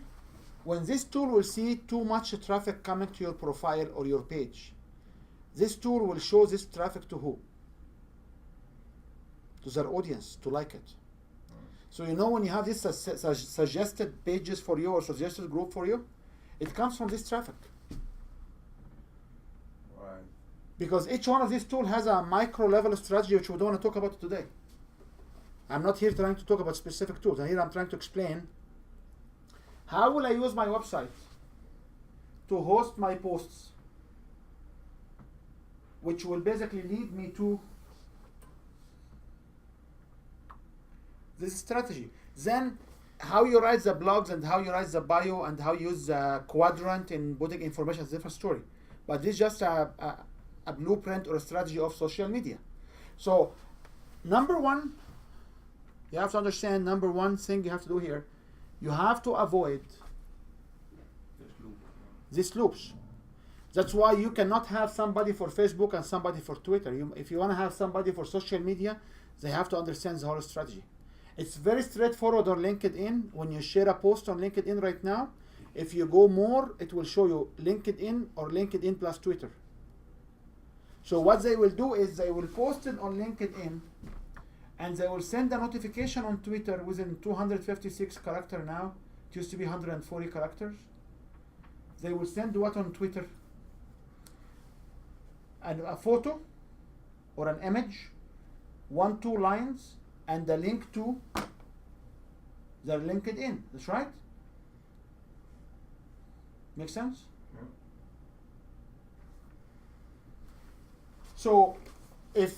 S2: when this tool will see too much traffic coming to your profile or your page, this tool will show this traffic to who? To their audience, to like it. So when you have this suggested pages for you or suggested group for you, it comes from this traffic.
S5: Right.
S2: Because each one of these tools has a micro level strategy which we don't want to talk about today. I'm not here trying to talk about specific tools. And here I'm trying to explain how will I use my website to host my posts, which will basically lead me to this strategy. Then how you write the blogs and how you write the bio and how you use the quadrant in putting information is a different story. But this is just a blueprint or a strategy of social media. So number one, you have to understand, number one thing you have to do here, you have to avoid these loops. That's why you cannot have somebody for Facebook and somebody for Twitter. If you want to have somebody for social media, they have to understand the whole strategy. It's very straightforward on LinkedIn. When you share a post on LinkedIn right now, if you go more, it will show you LinkedIn or LinkedIn plus Twitter. So what they will do is they will post it on LinkedIn and they will send a notification on Twitter within 256 characters now. It used to be 140 characters. They will send what on Twitter? And a photo or an image, 1-2 lines, and the link to their LinkedIn. That's right? Make sense?
S5: Yeah.
S2: So if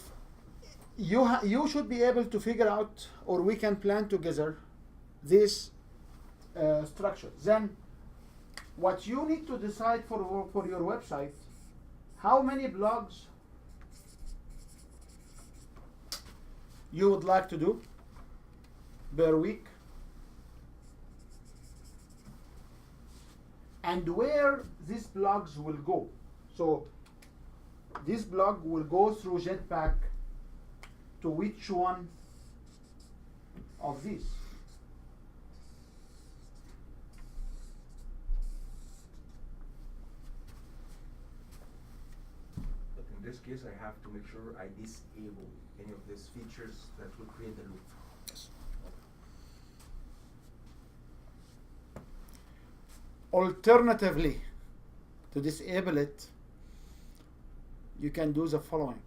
S2: you should be able to figure out, or we can plan together this structure. Then what you need to decide for your website, how many blogs you would like to do per week, and where these blogs will go. So this blog will go through Jetpack to which one of these?
S5: this case, I have to make sure I disable any of these features that will create the loop.
S2: Yes. Alternatively, to disable it, you can do the following.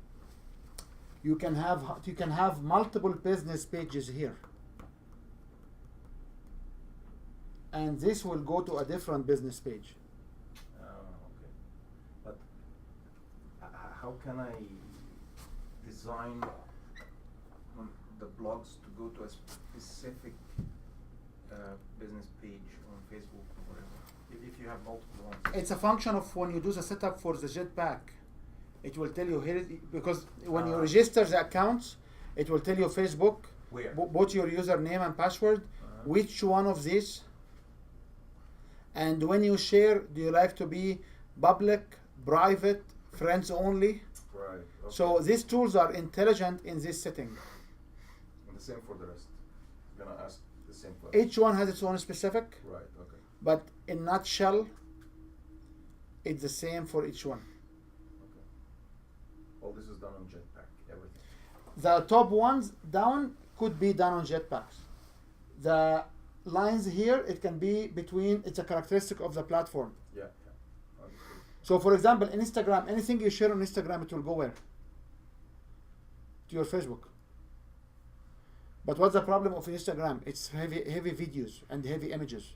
S2: You can have multiple business pages here, and this will go to a different business page.
S5: Okay. But how can I design the blogs to go to a specific business page on Facebook or whatever? If you have multiple ones.
S2: It's a function of when you do the setup for the Jetpack. It will tell you here, because when you register the accounts, it will tell you Facebook,
S5: Where?
S2: both your username and password, which one of these, and when you share, do you like to be public, private, friends only?
S5: Right. Okay.
S2: So these tools are intelligent in this setting.
S5: And the same for the rest. I'm gonna ask the same question.
S2: Each one has its own specific,
S5: Right. Okay.
S2: but in nutshell, it's the same for each one.
S5: Okay. All this is done on Jetpack. Everything.
S2: The top ones down could be done on Jetpacks. The lines here, it can be between, it's a characteristic of the platform.
S5: Yeah. Understood.
S2: So for example, Instagram, anything you share on Instagram, it will go where? To your Facebook. But what's the problem of Instagram? It's heavy videos and heavy images.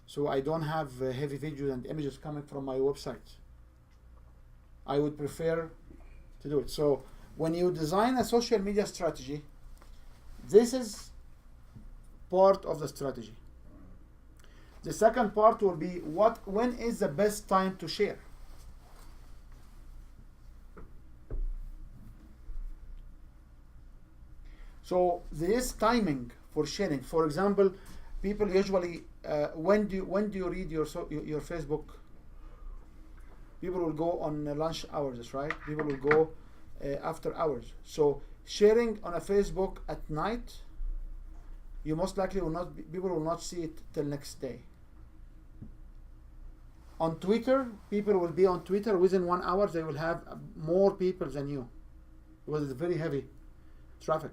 S2: So I don't have heavy videos and images coming from my website. I would prefer to do it. So when you design a social media strategy, this is part of the strategy. The second part will be when is the best time to share? So there is timing for sharing. For example, people usually when do you read your Facebook? People will go on lunch hours, right? People will go after hours. So sharing on a Facebook at night, you most likely will not. People will not see it till next day. On Twitter, people will be on Twitter within 1 hour. They will have more people than you, because it's very heavy traffic.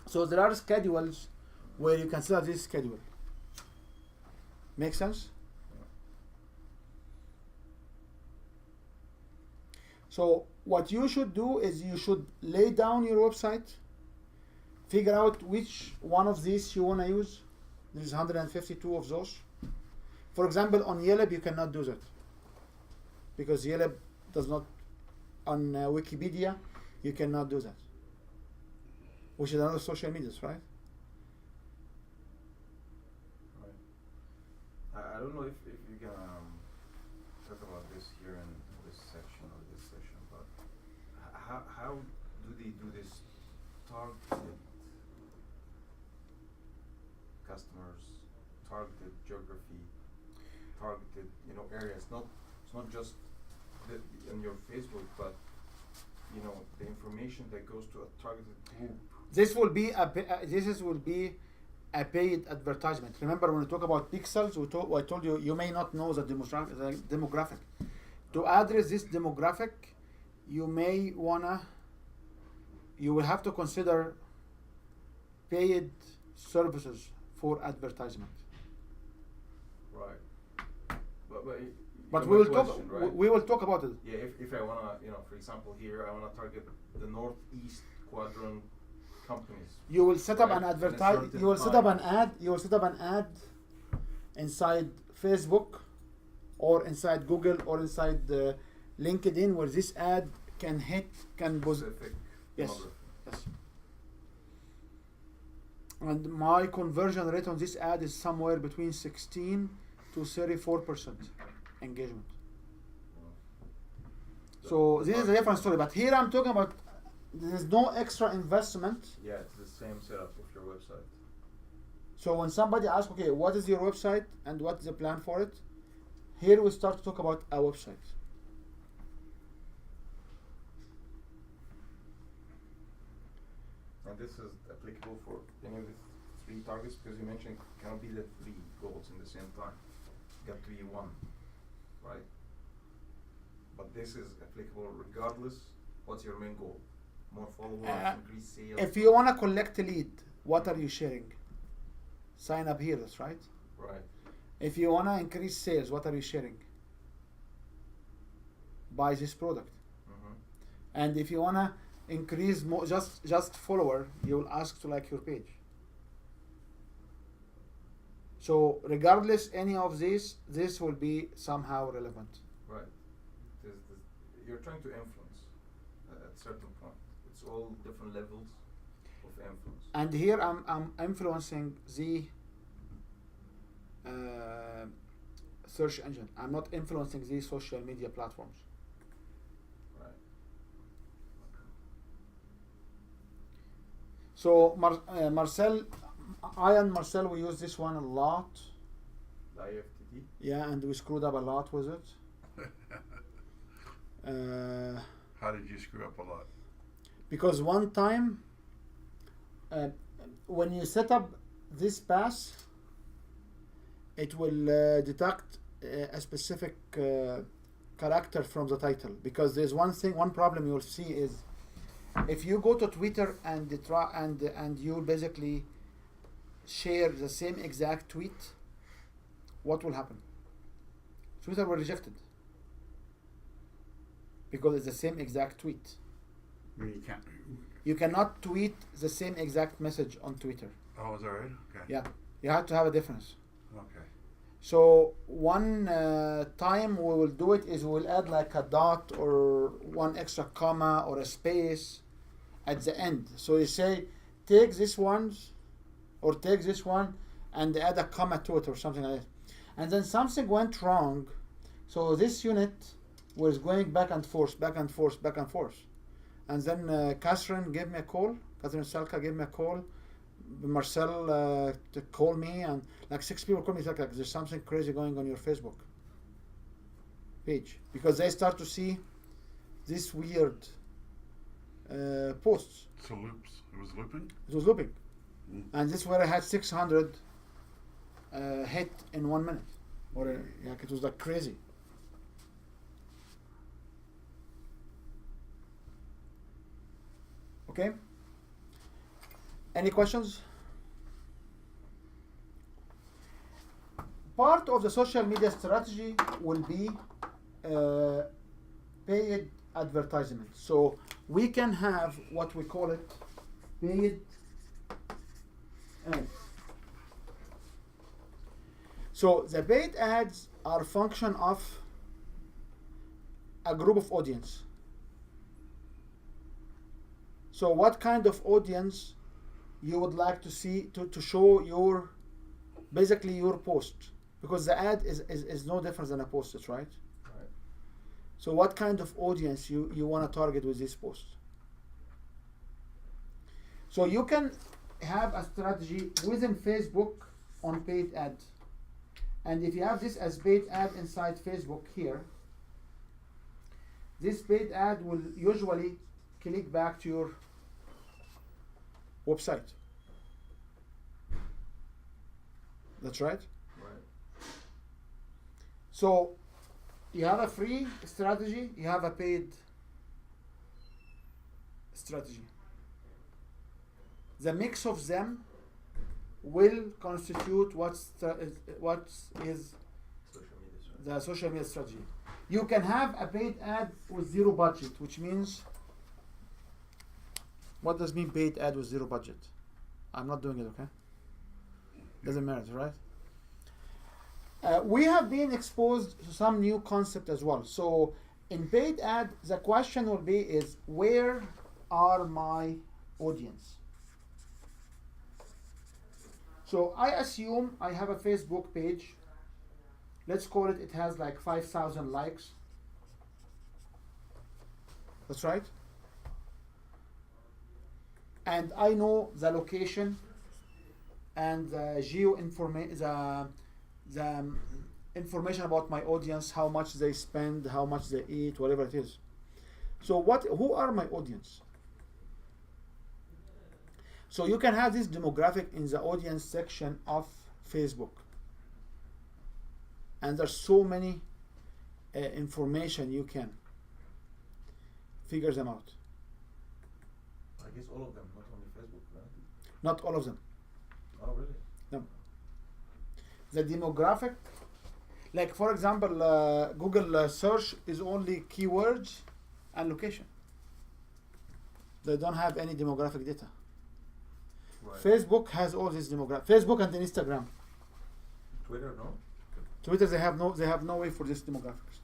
S2: So there are schedules where you can set up this schedule. Make sense? So what you should do is you should lay down your website, figure out which one of these you want to use. There's 152 of those. For example, on Yelp, you cannot do that, because Yelp does not, on Wikipedia, you cannot do that, which is another social media, right?
S5: I don't know if you can talk about this here in this section or this session, but how do they do this targeted customers, targeted geography, targeted areas? It's not just in your Facebook, but the information that goes to a targeted group.
S2: This will be a paid advertisement. Remember when we talk about pixels, I told you you may not know the demographic. To address this demographic, you will have to consider paid services for advertisement.
S5: Right.
S2: But
S5: you
S2: we
S5: know
S2: will
S5: my question,
S2: talk.
S5: right?
S2: We will talk about it.
S5: Yeah, if I wanna, for example, here I wanna target the northeast quadrant companies.
S2: You will set up
S5: Right.
S2: an
S5: In a
S2: advertise.
S5: certain
S2: You will set up
S5: time.
S2: an ad. You will set up an ad inside Facebook, or inside Google, or inside LinkedIn, where this ad can
S5: Specific
S2: Yes.
S5: demographic.
S2: Yes. And my conversion rate on this ad is somewhere between 16 to 34% engagement. So this is a different story. But here I'm talking about there is no extra investment.
S5: Yeah, it's the same setup of your website.
S2: So when somebody asks, okay, what is your website and what is the plan for it? Here we start to talk about a website.
S5: And this is applicable for any of the three targets, because you mentioned it cannot be the three goals in the same time. Got to be one, right? but this is applicable regardless. What's your main goal? More followers, increase sales.
S2: If you want to collect a lead, what are you sharing? Sign up here, that's right.
S5: Right.
S2: If you want to increase sales, what are you sharing? Buy this product.
S5: Mm-hmm.
S2: And if you want to increase more, just follower, you will ask to like your page. So regardless any of this will be somehow relevant.
S5: Right. You're trying to influence at a certain point. It's all different levels of influence.
S2: And here I'm influencing the search engine. I'm not influencing these social media platforms.
S5: Right.
S2: So Marcel, I and Marcel, we use this one a lot.
S5: The IFTT.
S2: Yeah, and we screwed up a lot with it.
S4: How did you screw up a lot?
S2: Because one time, when you set up this pass, it will detect a specific character from the title. Because there's one problem you'll see is, if you go to Twitter and you basically share the same exact tweet, what will happen? Twitter will reject it because it's the same exact tweet.
S4: I mean, you can't.
S2: You cannot tweet the same exact message on Twitter.
S4: Oh, is that right? Okay.
S2: Yeah, you have to have a difference.
S4: Okay.
S2: So one time we will do it is we will add like a dot or one extra comma or a space at the end. So you say take this one or take this one and add a comma to it or something like that. And then something went wrong. So this unit was going back and forth, back and forth, back and forth. And then Catherine gave me a call. Catherine Salka gave me a call. Marcel to call me, and like 6 people call me like there's something crazy going on your Facebook page, because they start to see this weird posts.
S4: So loops. It was looping?
S2: It was looping.
S4: Mm.
S2: And this is where I had 600 hit in 1 minute. Or like it was like crazy. Okay. Any questions? Part of the social media strategy will be paid advertisement. So we can have what we call it paid ads. So the paid ads are a function of a group of audience. So what kind of audience you would like to see to show your basically your post, because the ad is no different than a post, right?
S5: Right.
S2: So what kind of audience you want to target with this post? So you can have a strategy within Facebook on paid ad. And if you have this as paid ad inside Facebook here, this paid ad will usually click back to your website. That's right.
S5: Right.
S2: So you have a free strategy, you have a paid strategy. The mix of them will constitute what is
S5: Social media strategy.
S2: the social media strategy. You can have a paid ad with zero budget, which means, what does mean paid ad with zero budget? I'm not doing it, okay? Doesn't matter, right? We have been exposed to some new concept as well. So in paid ad, the question will be is, where are my audience? So I assume I have a Facebook page. Let's call it, it has like 5,000 likes. That's right. And I know the location and the the information about my audience, how much they spend, how much they eat, whatever it is. So who are my audience? So you can have this demographic in the audience section of Facebook. And there's so many information you can. figures them out.
S5: I guess all of them, not only Facebook, right?
S2: Not all of them.
S5: Oh, really?
S2: No. The demographic, like for example, Google search is only keywords and location. They don't have any demographic data.
S5: Right.
S2: Facebook has all this demographic. Facebook and then Instagram.
S5: Twitter, no?
S2: Twitter, they have no way for this demographics.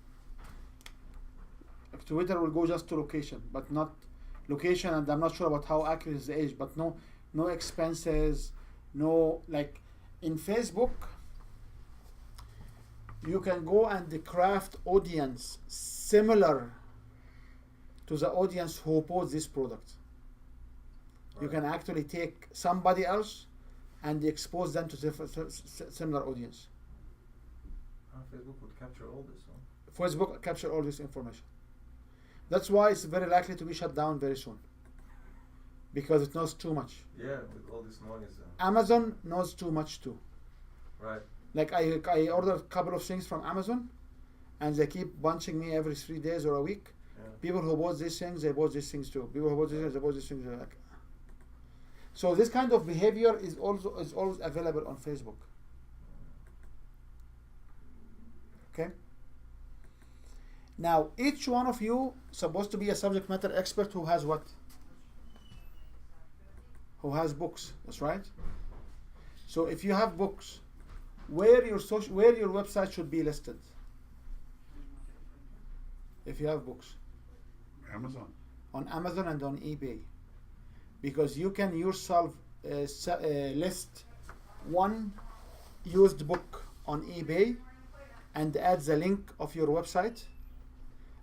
S2: Twitter will go just to location, but not location, and I'm not sure about how accurate is the age, but no expenses, no, like in Facebook, you can go and craft audience similar to the audience who bought this product. You can actually take somebody else and expose them to the similar audience.
S5: Facebook would capture all this, huh?
S2: Facebook capture all this information. That's why it's very likely to be shut down very soon, because it knows too much.
S5: Yeah, with all this noise.
S2: Amazon knows too much too.
S5: Right.
S2: Like I ordered a couple of things from Amazon, and they keep bunching me every 3 days or a week.
S5: Yeah.
S2: People who bought these things, they bought these things too. People who bought these things, they bought these things. Like, so this kind of behavior is always available on Facebook. Okay. Now each one of you supposed to be a subject matter expert who has what? Who has books. That's right. So if you have books, where your website should be listed? If you have books.
S4: Amazon.
S2: On Amazon and on eBay, because you can yourself list one used book on eBay and add the link of your website,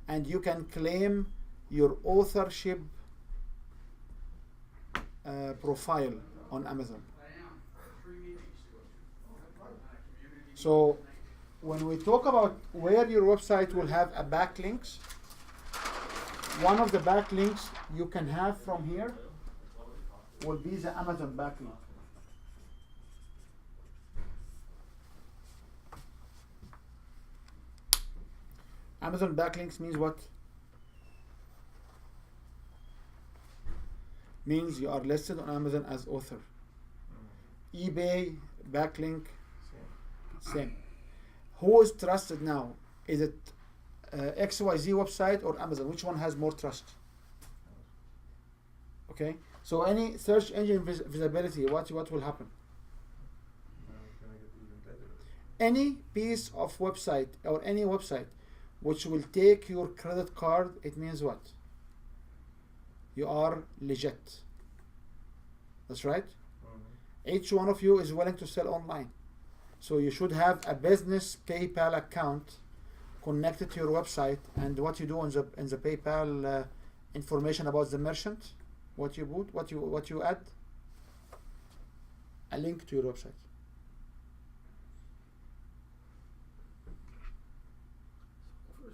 S2: and you can claim your authorship profile on Amazon. So when we talk about where your website will have a backlinks, one of the backlinks you can have from here will be the Amazon backlink. Amazon backlinks means what? Means you are listed on Amazon as author. eBay backlink, same. Who is trusted now? Is it XYZ website or Amazon? Which one has more trust? Okay, so any search engine visibility, what will happen? Any piece of website or any website which will take your credit card, it means what? You are legit. That's right. Each one of you is willing to sell online, so you should have a business PayPal account connected to your website, and what you do in the PayPal information about the merchant, what you put, what you add, a link to your website.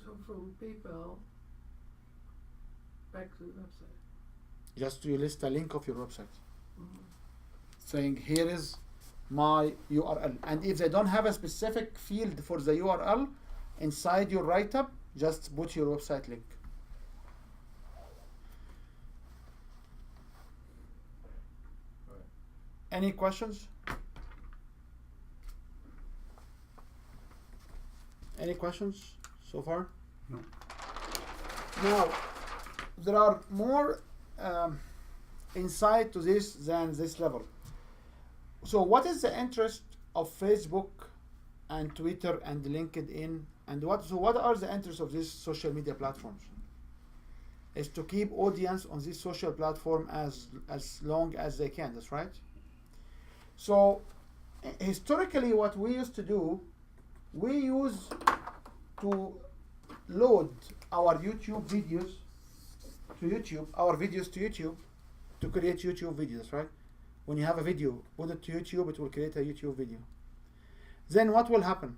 S3: So from PayPal back to the website.
S2: Just you list a link of your website, saying here is my URL, and if they don't have a specific field for the URL inside your write-up, just put your website link. Any questions? Any questions so far?
S4: No.
S2: Now, there are more insight to this than this level. So what is the interest of Facebook and Twitter and LinkedIn, and what are the interests of these social media platforms? Is to keep audience on this social platform as long as they can. That's right. So historically, what we used to do, we used to load our YouTube videos to YouTube, our videos to YouTube, to create YouTube videos, right? When you have a video, put it to YouTube, it will create a YouTube video. Then what will happen?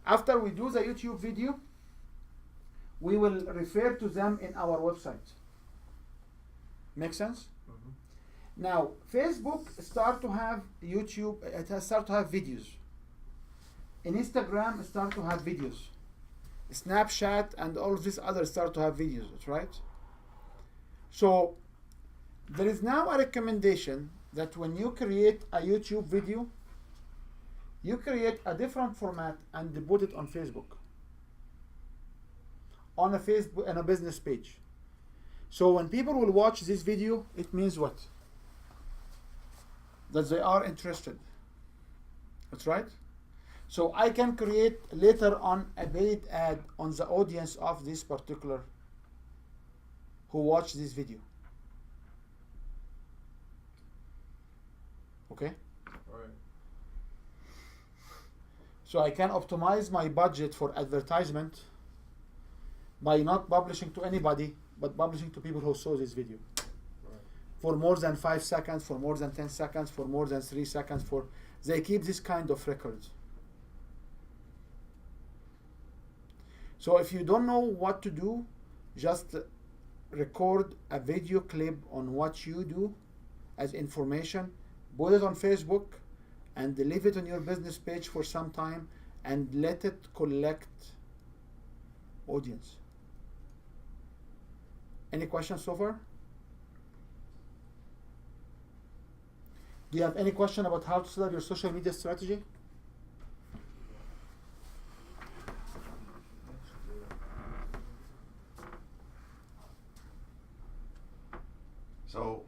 S2: After we do the YouTube video, we will refer to them in our website. Make sense? Now, Facebook start to have YouTube, it has start to have videos. In Instagram, it start to have videos. Snapchat, and all of these others start to have videos, right? So there is now a recommendation that when you create a YouTube video, you create a different format and put it on Facebook. On a business page. So when people will watch this video, it means what? That they are interested. That's right. So I can create later on a paid ad on the audience of this particular who watched this video. Okay?
S5: Right.
S2: So I can optimize my budget for advertisement by not publishing to anybody, but publishing to people who saw this video.
S5: Right.
S2: For more than 5 seconds, for more than 10 seconds, for more than 3 seconds, they keep this kind of records. So if you don't know what to do, just record a video clip on what you do as information, put it on Facebook, and leave it on your business page for some time, and let it collect audience. Any questions so far? Do you have any question about how to set up your social media strategy?
S4: So,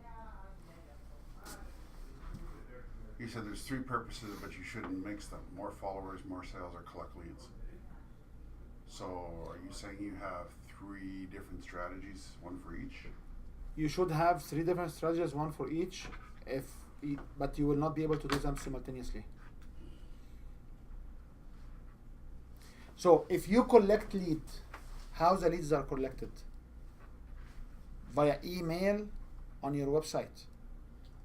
S4: you said there's 3 purposes, but you shouldn't mix them. More followers, more sales, or collect leads. So, are you saying you have 3 different strategies, one for each?
S2: You should have 3 different strategies, one for each, but you will not be able to do them simultaneously. So if you collect lead, how the leads are collected? Via email on your website.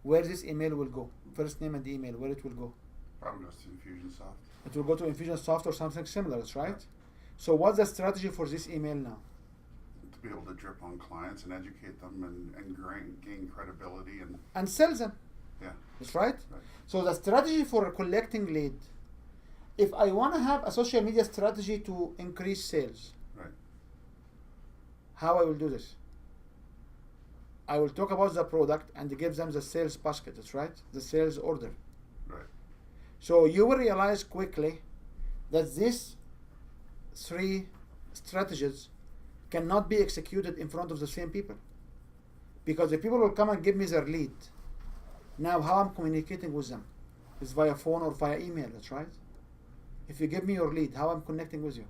S2: Where this email will go, first name and email, where it will go.
S4: Probably goes to Infusionsoft.
S2: It will go to Infusionsoft or something similar, that's right? So what's the strategy for this email now?
S4: To be able to drip on clients and educate them and gain credibility
S2: And sell them.
S4: yeah.
S2: That's right?
S4: Right.
S2: So the strategy for collecting lead, if I want to have a social media strategy to increase sales,
S4: Right.
S2: how I will do this? I will talk about the product and give them the sales basket, that's right? The sales order.
S4: Right.
S2: So you will realize quickly that these 3 strategies cannot be executed in front of the same people. Because the people will come and give me their lead. Now how I'm communicating with them is via phone or via email, that's right? If you give me your lead, how I'm connecting with you?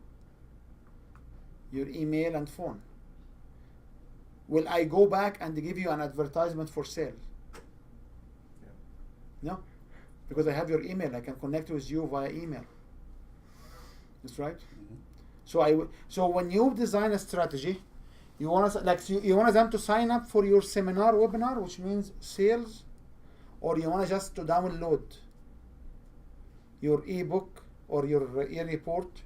S2: Your email and phone. Will I go back and give you an advertisement for sale?
S5: Yeah.
S2: No, because I have your email. I can connect with you via email. That's right.
S4: Mm-hmm.
S2: So when you design a strategy, you want you want them to sign up for your seminar webinar, which means sales, or you want just to download your ebook or your e-report,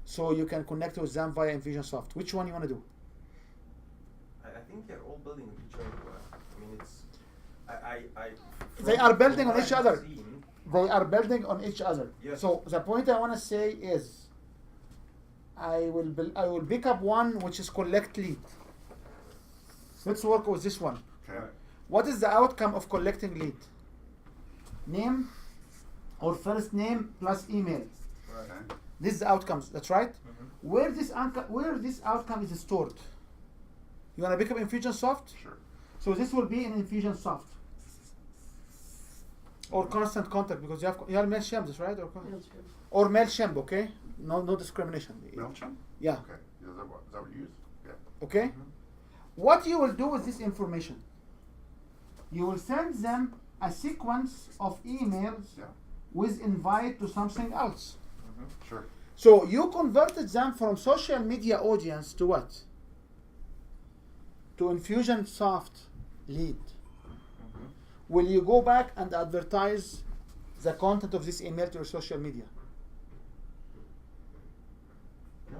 S2: so you can connect with them via Infusionsoft. Which one you want to do?
S5: I think they're all building on each other. I mean, it's
S2: They are building on each other.
S5: Seen,
S2: They are building on each other.
S5: Yes.
S2: So the point I want to say is, I will pick up one which is collect lead. Let's work with this one.
S4: Okay.
S2: What is the outcome of collecting lead? Name or first name plus email.
S5: right.
S4: Okay.
S2: This is the outcomes. That's right.
S5: Mm-hmm.
S2: Where this outcome is stored. You want to pick up Infusionsoft?
S4: Sure.
S2: So this will be in Infusionsoft. Or Constant Contact, because you have MailChimp, that's right? Or MailChimp, okay? No discrimination.
S4: MailChimp?
S2: Yeah.
S4: Okay. Is that what you use? Yeah.
S2: Okay? What you will do with this information? You will send them a sequence of emails
S4: Yeah.
S2: with invite to something else.
S5: Mm-hmm.
S4: Sure.
S2: So you converted them from social media audience to what? To Infusionsoft lead.
S5: Mm-hmm.
S2: Will you go back and advertise the content of this email to your social media?
S5: No.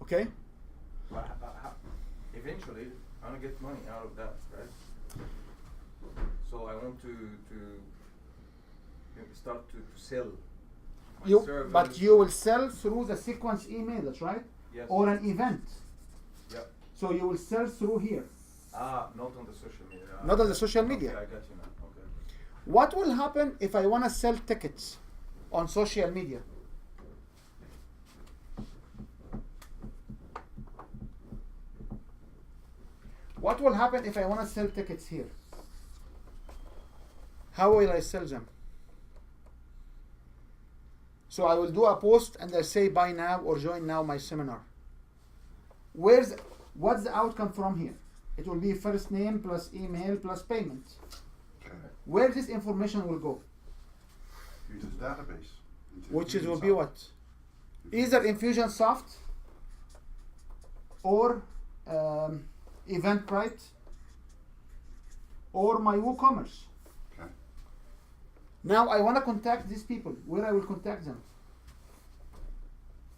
S2: Okay?
S5: But eventually, I want to get money out of that, right? So I want to start to sell my
S2: You,
S5: service.
S2: but you will sell through the sequence email, that's right?
S5: Yes.
S2: Or an event.
S5: Yep.
S2: So you will sell through here.
S5: Not on the social media.
S2: Not on the social media.
S5: Okay, I got you now. Okay.
S2: What will happen if I want to sell tickets on social media? What will happen if I want to sell tickets here? How will I sell them? So I will do a post and I say buy now or join now my seminar. What's the outcome from here? It will be first name plus email plus payment.
S4: Okay.
S2: Where this information will go?
S4: Use his database. into
S2: Which is will be
S4: Infusionsoft.
S2: what? Either Infusionsoft or Eventbrite or my WooCommerce.
S4: Okay.
S2: Now I want to contact these people. Where I will contact them?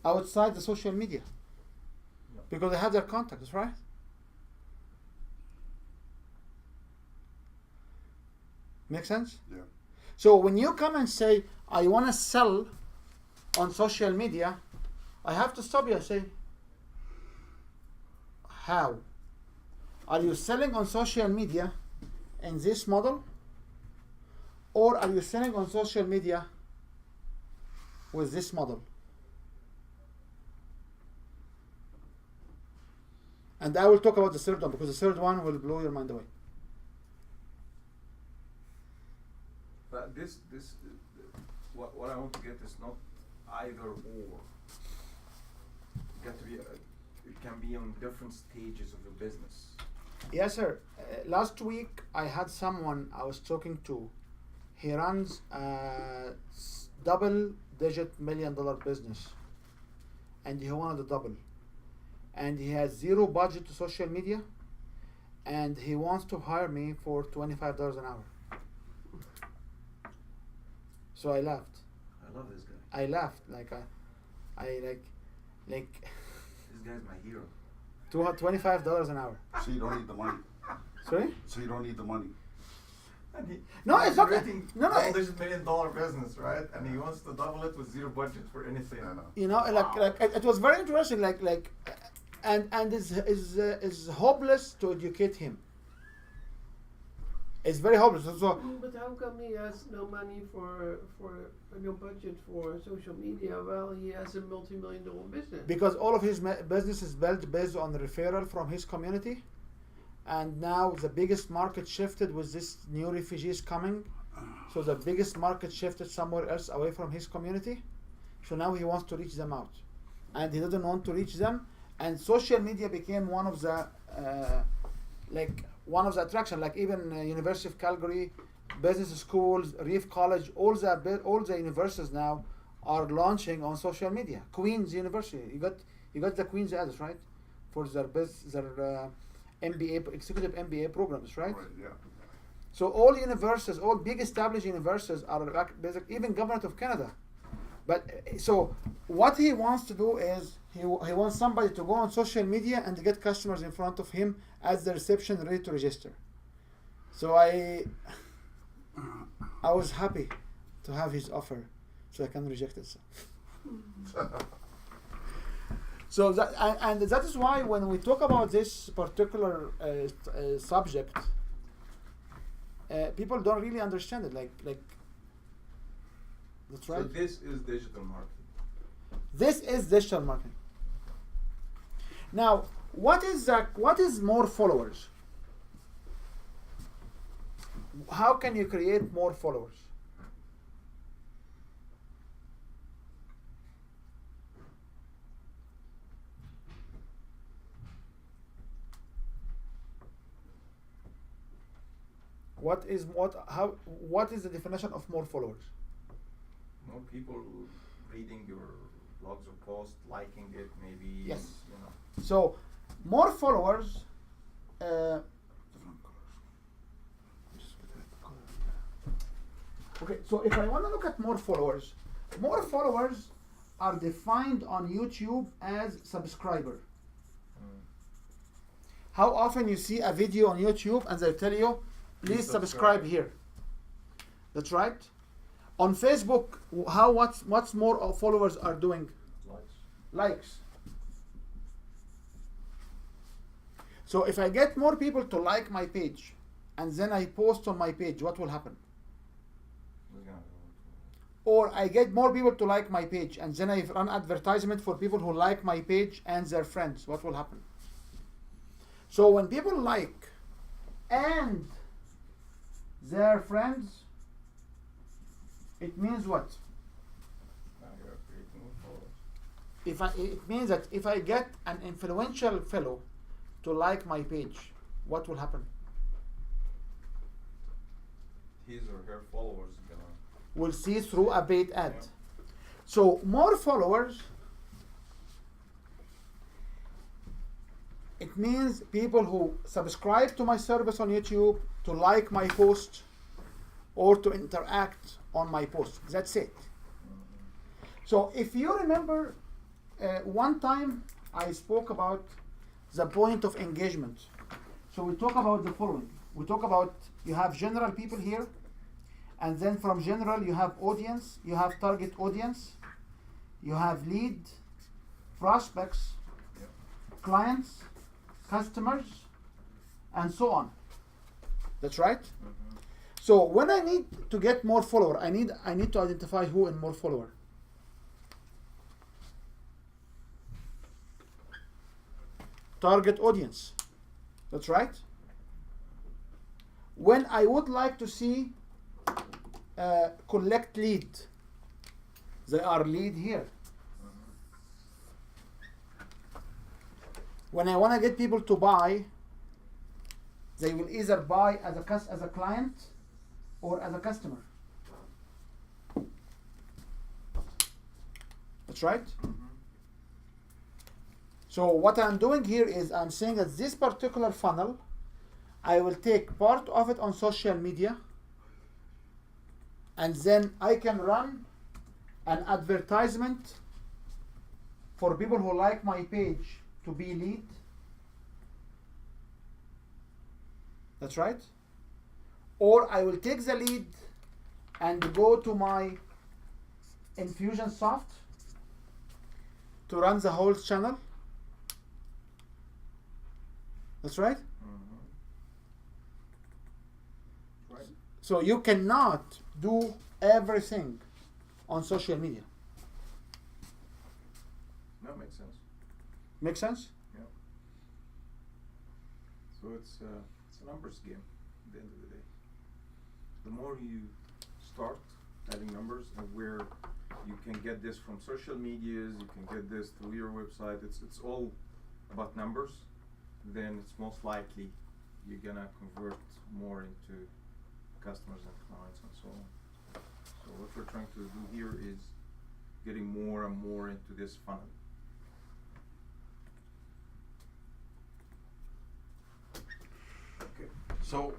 S2: Outside the social media.
S5: Yeah.
S2: Because I have their contacts, right? Make sense?
S4: Yeah.
S2: So when you come and say, I want to sell on social media, I have to stop you and say, how? Are you selling on social media in this model? Or are you selling on social media with this model? And I will talk about the third one because the third one will blow your mind away.
S5: But what I want to get is not either or. It got to be. It can be on different stages of the business.
S2: Yes, sir. Last week I had someone I was talking to. He runs a double-digit $1 million business, and he wanted to double. And he has zero budget to social media, and he wants to hire me for $25 an hour. So I laughed.
S5: I love this guy.
S2: I laughed like
S5: This guy's my hero.
S2: $25 an hour.
S4: So you don't need the money.
S2: Sorry?
S4: So you don't need the money.
S5: And he,
S2: No,
S5: he's
S2: it's not.
S5: creating
S2: No, no.
S5: double-digit $1 million business, right? And he wants to double it with zero budget for anything.
S4: I know.
S2: You know, like it was very interesting. And it's hopeless to educate him. It's very hopeless. So
S3: But how come he has no money for no budget for social media while he has a multi-million-dollar business?
S2: because all of his business is built based on the referral from his community, and now the biggest market shifted with this new refugees coming. So the biggest market shifted somewhere else away from his community. So now he wants to reach them out, and he doesn't want to reach them. And social media became one of the attraction. Like even University of Calgary, business schools, Reef College, all the universities now are launching on social media. Queen's University, you got the Queen's address, right, for their MBA executive MBA programs, right?
S4: Right, yeah.
S2: So all universities, all big established universities are like basic, even Government of Canada. But so what he wants to do is he wants somebody to go on social media and get customers in front of him at the reception ready to register. So I was happy to have his offer, so I can reject it. So that and that is why when we talk about this particular subject, people don't really understand it. Like that's right.
S5: So this is digital marketing.
S2: This is digital marketing. Now, what is more followers? How can you create more followers? What is the definition of more followers?
S5: More people reading your blogs or posts, liking it, maybe.
S2: Yes.
S5: You know.
S2: So, more followers. Okay, so if I want to look at more followers are defined on YouTube as subscriber. How often you see a video on YouTube and they tell you, please subscribe here. That's right. On Facebook, what's more of followers are doing? Likes. So if I get more people to like my page and then I post on my page, what will happen? Or I get more people to like my page and then I run advertisement for people who like my page and their friends, what will happen? So when people like and their friends, it means what? It means that if I get an influential fellow to like my page, what will happen?
S5: His or her followers gonna
S2: Will see through a paid ad.
S5: Yeah.
S2: So more followers, it means people who subscribe to my service on YouTube, to like my post, or to interact on my post. That's it. So if you remember, one time I spoke about the point of engagement. So we talk about the following. We talk about you have general people here, and then from general you have audience, you have target audience, you have lead, prospects, clients, customers, and so on. That's right? So when I need to get more follower, I need to identify who in more follower. Target audience. That's right. When I would like to see collect lead, they are lead here. When I want to get people to buy, they will either buy as a client or as a customer. That's right. So what I'm doing here is I'm saying that this particular funnel, I will take part of it on social media, and then I can run an advertisement for people who like my page to be lead. That's right. Or I will take the lead and go to my Infusionsoft to run the whole channel. That's right.
S5: right.
S2: So you cannot do everything on social media.
S5: That makes sense.
S2: Make sense?
S5: Yeah. So it's a numbers game at the end of the day. The more you start adding numbers and where you can get this from social medias, you can get this through your website, it's all about numbers, then it's most likely you're gonna convert more into customers and clients and so on. So what we're trying to do here is getting more and more into this funnel.
S4: Okay. So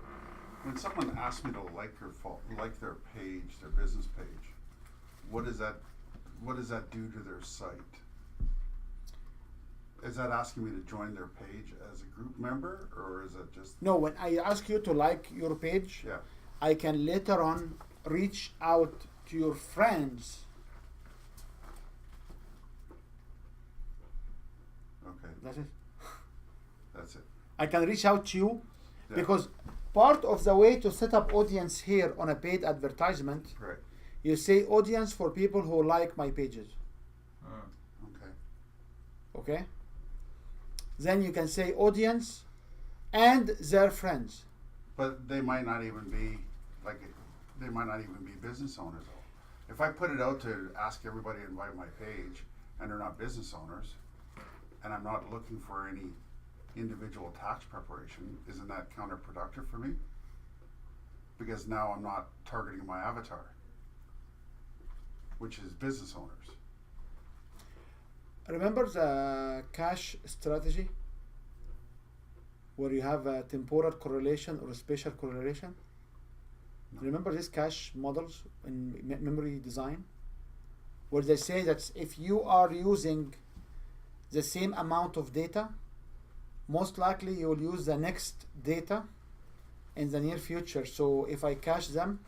S4: when someone asks me to like their page, their business page, what does that do to their site? Is that asking me to join their page as a group member, or is it just?
S2: No, when I ask you to like your page,
S4: Yeah.
S2: I can later on reach out to your friends.
S4: Okay.
S2: That's it.
S4: That's it.
S2: I can reach out to you
S4: Yeah.
S2: because part of the way to set up audience here on a paid advertisement,
S4: Right.
S2: you say audience for people who like my pages.
S4: Okay.
S2: Okay? Then you can say audience and their friends.
S4: But they might not even be business owners though. If I put it out to ask everybody to invite my page and they're not business owners, and I'm not looking for any individual tax preparation, isn't that counterproductive for me? Because now I'm not targeting my avatar, which is business owners.
S2: Remember the cash strategy where you have a temporal correlation or a spatial correlation?
S4: No.
S2: Remember these cache models in memory design where they say that if you are using the same amount of data, most likely you will use the next data in the near future. So if I cache them,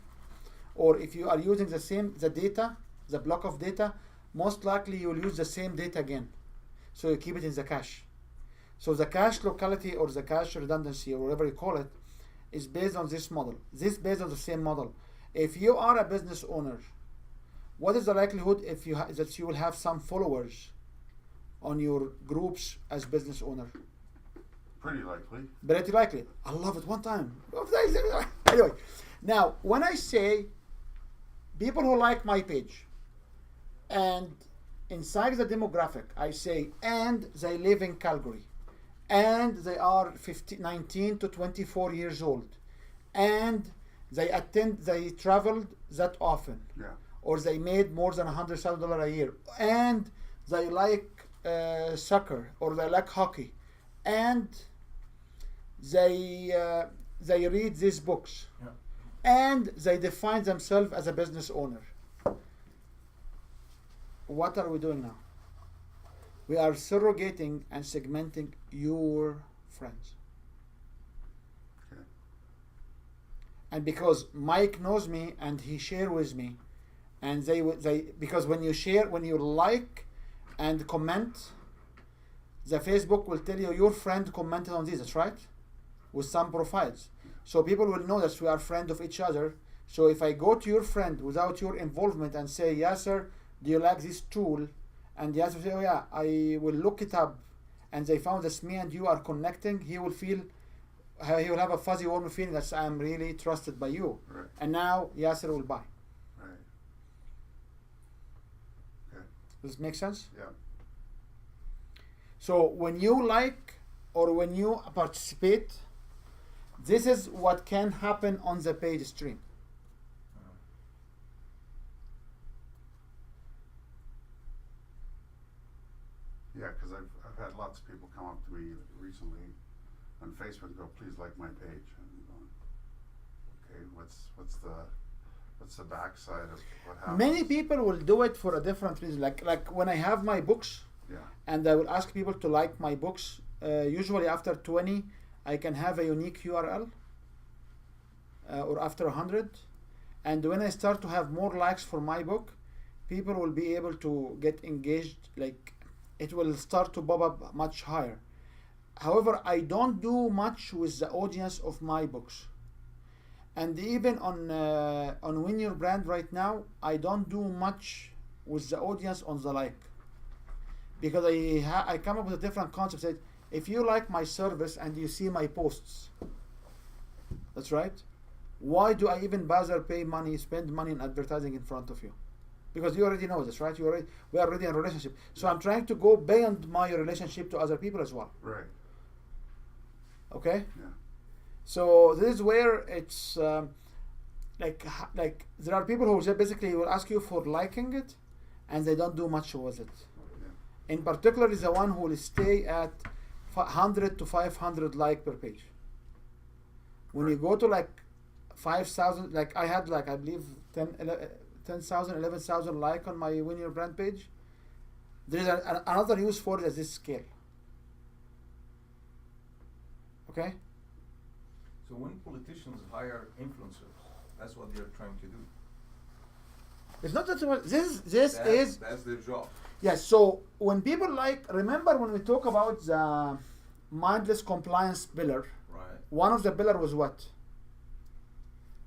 S2: or if you are using the block of data, most likely you will use the same data again. So you keep it in the cache. So the cache locality or the cache redundancy or whatever you call it is based on this model. This based on the same model. If you are a business owner, what is the likelihood if you that you will have some followers on your groups as business owner?
S4: Pretty likely.
S2: Pretty likely. I love it one time. Anyway, now when I say people who like my page, and inside the demographic, I say, and they live in Calgary, and they are 19 to 24 years old, and they traveled that often,
S4: Yeah.
S2: or they made more than $100,000 a year, and they like soccer, or they like hockey, and they read these books,
S5: Yeah.
S2: and they define themselves as a business owner. What are we doing now? We are surrogating and segmenting your friends.
S4: Okay.
S2: And because Mike knows me and he share with me, and because when you like and comment, the Facebook will tell you your friend commented on this, that's right, with some profiles. So people will know that we are friends of each other. So if I go to your friend without your involvement and say, Yasser, do you like this tool? And Yasser will say, oh yeah, I will look it up, and they found that me and you are connecting, he will have a fuzzy warm feeling that I'm really trusted by you.
S4: Right.
S2: And now Yasser will buy.
S4: Right. Okay.
S2: Does it make sense?
S4: Yeah.
S2: So when you like or when you participate, this is what can happen on the page stream.
S4: Yeah, because I've had lots of people come up to me recently on Facebook and go, please like my page. And I'm going, okay, what's the backside of what happens?
S2: Many people will do it for a different reason. Like when I have my books,
S4: Yeah.
S2: and I will ask people to like my books. Usually after 20, I can have a unique URL, or after 100. And when I start to have more likes for my book, people will be able to get engaged. Like it will start to bob up much higher. However, I don't do much with the audience of my books. And even on Win Your Brand right now, I don't do much with the audience on the like. Because I come up with a different concept. That if you like my service and you see my posts, that's right, why do I even bother spend money on advertising in front of you? Because you already know this, right? We are already in a relationship. So I'm trying to go beyond my relationship to other people as well.
S4: Right.
S2: Okay?
S4: Yeah.
S2: So this is where it's like there are people who basically will ask you for liking it, and they don't do much with it.
S4: Yeah.
S2: In particular, is the one who will stay at 100 to 500 like per page. When you go to like 5,000, like I had like I believe 10,000, 11,000 like on my Win Your Brand page. There is another use for it at this scale. Okay.
S5: So when politicians hire influencers, that's what they're trying to do.
S2: It's not that much. That's
S5: their job.
S2: Yes. So when people remember when we talk about the mindless compliance pillar,
S5: Right.
S2: one of the pillar was what?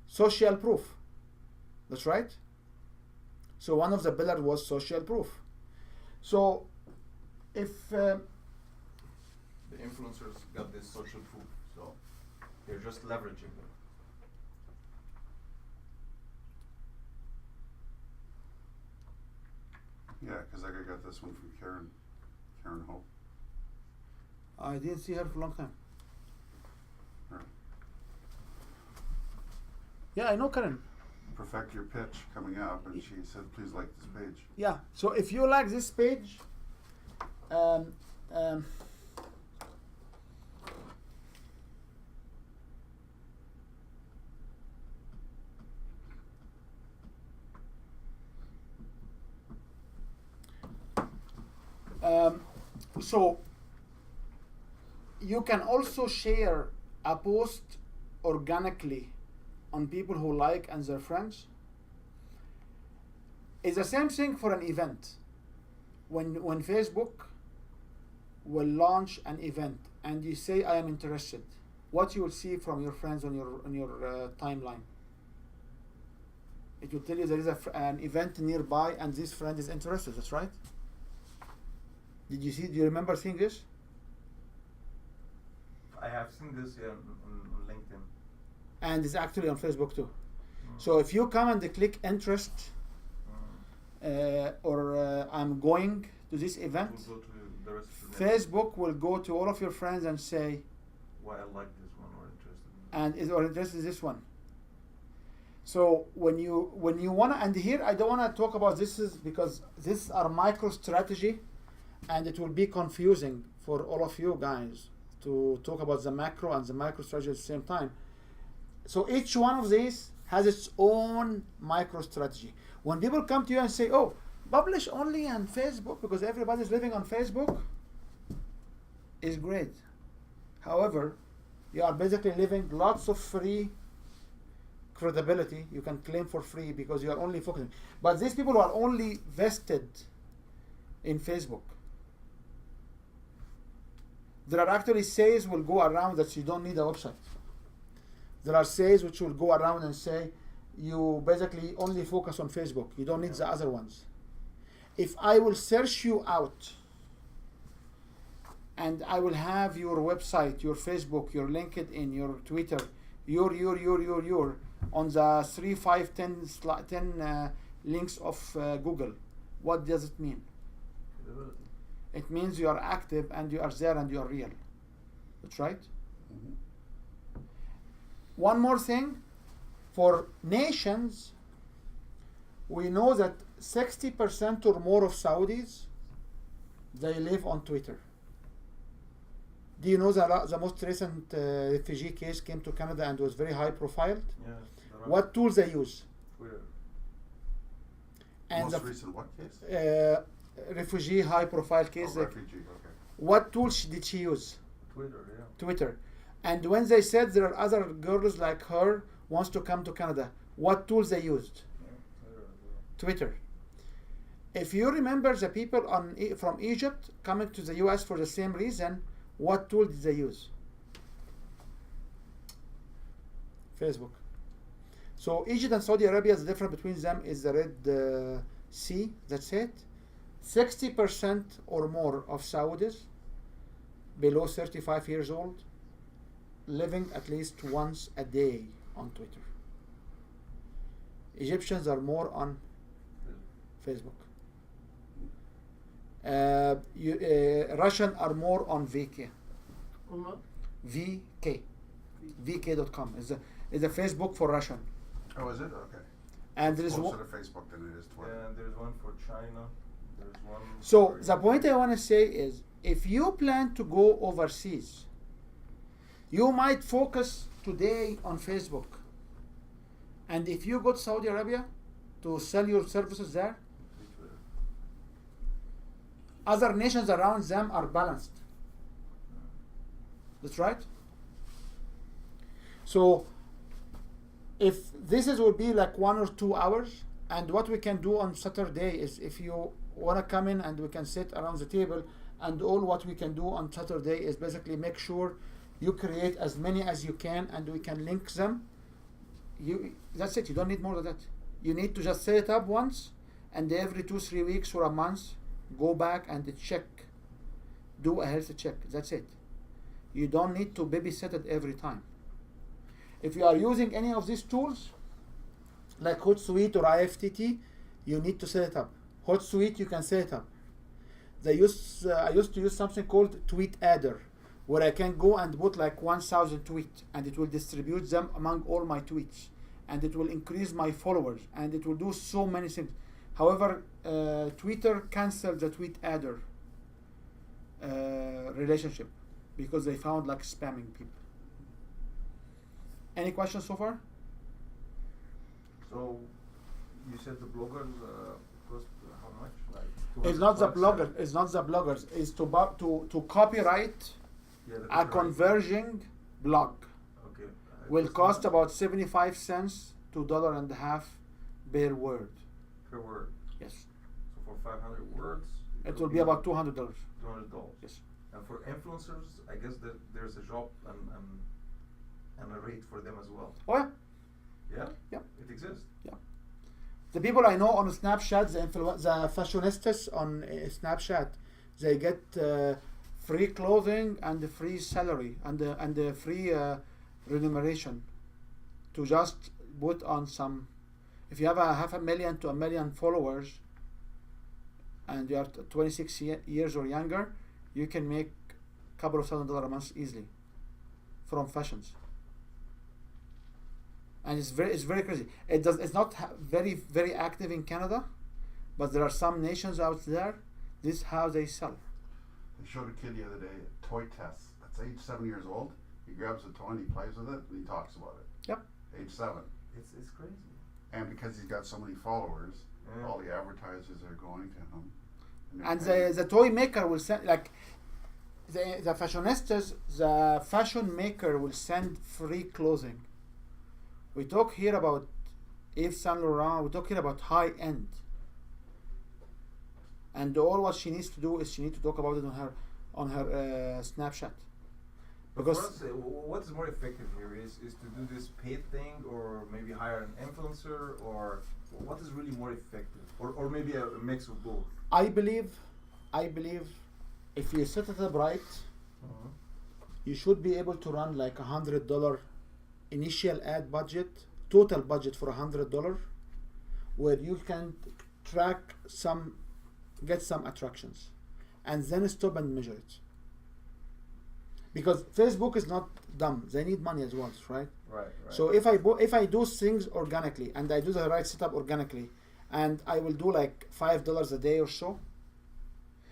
S2: Social proof. That's right. So one of the pillar was social proof. So if
S5: The influencers got this social proof, so they're just leveraging them.
S4: Yeah, because I got this one from Karen Hope.
S2: I didn't see her for a long time.
S4: Right.
S2: Yeah, I know Karen.
S4: Perfect Your Pitch coming up, and she said, please like this page.
S2: Yeah. So if you like this page, so you can also share a post organically on people who like and their friends. It's the same thing for an event. When Facebook will launch an event and you say I am interested, what you will see from your friends on your timeline. It will tell you there is an event nearby and this friend is interested. That's right. Do you remember seeing this?
S5: I have seen this on LinkedIn.
S2: And it's actually on Facebook too. So if you come and click interest or I'm going to this event,
S5: We'll go to the rest of the
S2: Facebook will go to all of your friends and say,
S5: why I like this one or interested in
S2: and is or interested in this one. So when you wanna, and here I don't wanna talk about this is because these are micro strategy, and it will be confusing for all of you guys to talk about the macro and the micro strategy at the same time. So each one of these has its own micro strategy. When people come to you and say, "Oh, publish only on Facebook because everybody's living on Facebook," is great. However, you are basically living lots of free credibility you can claim for free because you are only focusing. But these people who are only vested in Facebook, there are actually sales will go around that you don't need a website. There are sales which will go around and say you basically only focus on Facebook. You don't need the other ones. If I will search you out and I will have your website, your Facebook, your LinkedIn, your Twitter, your on the 3, 5, 10 links of Google, what does it mean?
S5: credibility.
S2: It means you are active and you are there and you are real. That's right.
S4: Mhm.
S2: One more thing, for nations, we know that 60% or more of Saudis, they live on Twitter. Do you know the most recent refugee case came to Canada and was very high profiled?
S5: Yeah.
S2: What tools they use?
S5: Twitter.
S2: And
S4: Most
S2: the
S4: recent what case?
S2: refugee high profile case,
S4: Oh,
S2: like,
S4: refugee. Okay.
S2: what tools did she use?
S5: Twitter, yeah.
S2: Twitter. And when they said there are other girls like her wants to come to Canada, what tools they used?
S5: Yeah, Twitter as well.
S2: Twitter. If you remember the people from Egypt coming to the US for the same reason, what tool did they use? Facebook. So Egypt and Saudi Arabia, the difference between them is the Red Sea, that's it. 60% or more of Saudis below 35 years old living at least once a day on Twitter. Egyptians are more on Facebook. Russian are more on VK.
S3: What?
S2: VK. VK.com is a Facebook for Russian.
S4: Oh, is it? Okay.
S2: And there is
S4: Closer
S2: one.
S4: to Facebook than it is Twitter.
S5: Yeah, and there's one for China. There's one.
S2: So
S5: for
S2: the point I want to say is, if you plan to go overseas, you might focus today on Facebook. And if you go to Saudi Arabia to sell your services there,
S5: Twitter.
S2: other nations around them are balanced. That's right. So if this will be like 1 or 2 hours, and what we can do on Saturday is, if you want to come in and we can sit around the table, and all what we can do on Saturday is basically make sure you create as many as you can and we can link them. That's it. You don't need more than that. You need to just set it up once, and every 2-3 weeks or a month go back and check, do a health check. That's it. You don't need to babysit it every time. If you are using any of these tools like Hootsuite or IFTT, you need to set it up. Hootsuite, you can set it up. I used to use something called Tweet Adder, where I can go and put like 1,000 tweets, and it will distribute them among all my tweets, and it will increase my followers, and it will do so many things. However, Twitter canceled the Tweet Adder relationship because they found like spamming people. Any questions so far?
S5: So you said the bloggers cost how much? Like
S2: It's not the
S5: $200?
S2: blogger. It's not the bloggers. It's to copyright
S5: Yeah, the
S2: a
S5: copyright.
S2: converging blog.
S5: Okay.
S2: Will cost about 75 cents to $1.50 per word.
S5: per word.
S2: Yes.
S5: So for 500 words,
S2: It will be about $200.
S5: $200.
S2: Yes.
S5: And for influencers, I guess that there's a job and a rate for them as well.
S2: Oh yeah.
S5: Yeah?
S2: Yeah.
S5: It exists.
S2: Yeah. The people I know on Snapchat, the fashionistas on Snapchat, they get free clothing and the free salary and the free remuneration to just put on some. If you have a 500,000 to 1 million followers and you are 26 years or younger, you can make a couple of $1,000 a month easily from fashions. And it's very crazy. It's not very active in Canada, but there are some nations out there. This is how they sell.
S4: They showed a kid the other day a toy test. That's age 7 years old. He grabs a toy and he plays with it and he talks about it.
S2: Yep.
S4: Age 7.
S5: It's crazy.
S4: And because he's got so many followers,
S5: Yeah.
S4: all the advertisers are going to him.
S2: And
S4: they're paying.
S2: the toy maker will send, like, the fashionistas, the fashion maker will send free clothing. We talk here about Yves Saint Laurent. We talk here about high end. And all what she needs to do is she needs to talk about it on her Snapchat.
S5: But
S2: Because
S5: for us, what's more effective here is to do this paid thing, or maybe hire an influencer, or what is really more effective, or maybe a mix of both.
S2: I believe if you set it up right, you should be able to run like $100 initial ad budget, total budget for $100, where you can track get some attractions, and then stop and measure it. Because Facebook is not dumb; they need money as well, right?
S5: Right.
S2: So if I do things organically and I do the right setup organically, and I will do like $5 a day or so.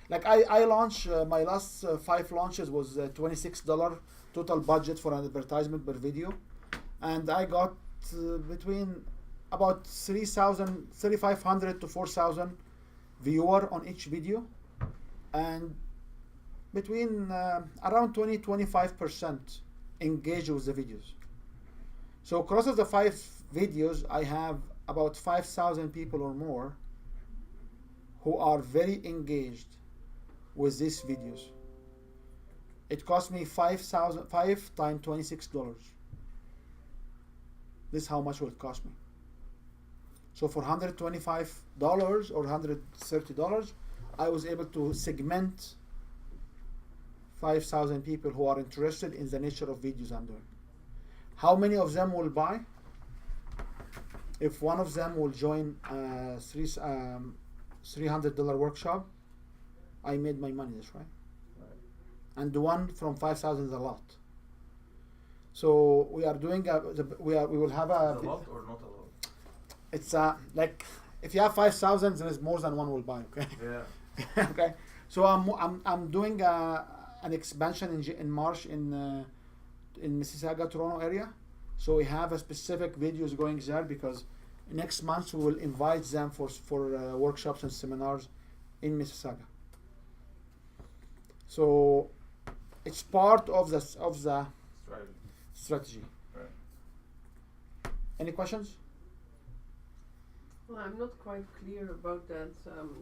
S2: Like I launch my last 5 launches was $26 total budget for an advertisement per video, and I got between about 3,500 to 4,000 viewer on each video, and between around 20-25% engage with the videos. So across of the 5 videos, I have about 5,000 people or more who are very engaged with these videos. It cost me 5 times $26. This is how much will it cost me. So for $125 or $130, I was able to segment 5,000 people who are interested in the nature of videos I'm doing. How many of them will buy? If one of them will join a $300 workshop, I made my money, that's right. And the one from 5,000 is a lot. So we are doing we will have a.
S5: Is it a lot or not a lot?
S2: It's like if you have 5,000, there is more than one will buy. Okay.
S5: Yeah.
S2: Okay. So I'm doing an expansion in March in Mississauga, Toronto area. So we have a specific videos going there because next month we will invite them for workshops and seminars in Mississauga. So it's part of the strategy.
S5: Right.
S2: Any questions?
S3: Well, I'm not quite clear about that.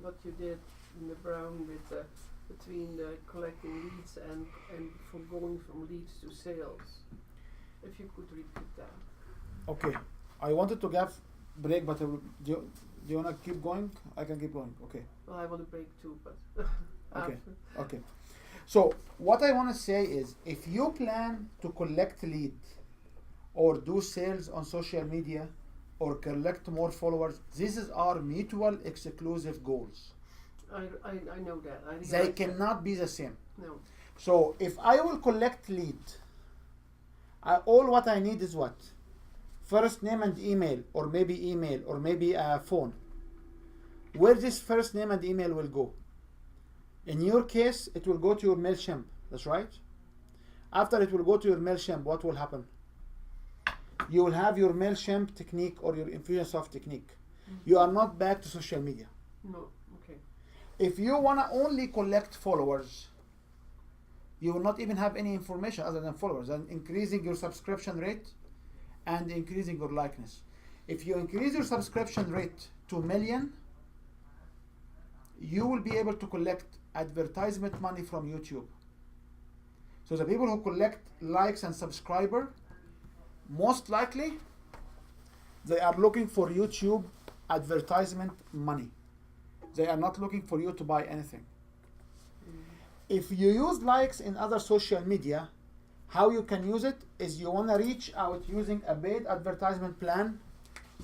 S3: What you did in the Brown with between collecting leads and for going from leads to sales. If you could repeat that.
S2: Okay. I wanted to give break, but do you want to keep going? I can keep going. Okay.
S3: Well, I want to break too, but
S2: Okay.
S3: after.
S2: Okay. So what I want to say is, if you plan to collect lead or do sales on social media or collect more followers, this is our mutual exclusive goals.
S3: I know that. I
S2: They
S3: realize that.
S2: cannot be the same.
S3: No.
S2: So if I will collect lead, all what I need is what? First name and email, or maybe a phone. Where this first name and email will go? In your case, it will go to your MailChimp. That's right. After it will go to your MailChimp, what will happen? You will have your MailChimp technique or your Infusionsoft technique. You are not back to social media.
S3: No. Okay.
S2: If you want to only collect followers, you will not even have any information other than followers, and increasing your subscription rate and increasing your likeness. If you increase your subscription rate to 1 million, you will be able to collect advertisement money from YouTube. So the people who collect likes and subscriber, most likely they are looking for YouTube advertisement money. They are not looking for you to buy anything. If you use likes in other social media, how you can use it is you want to reach out using a paid advertisement plan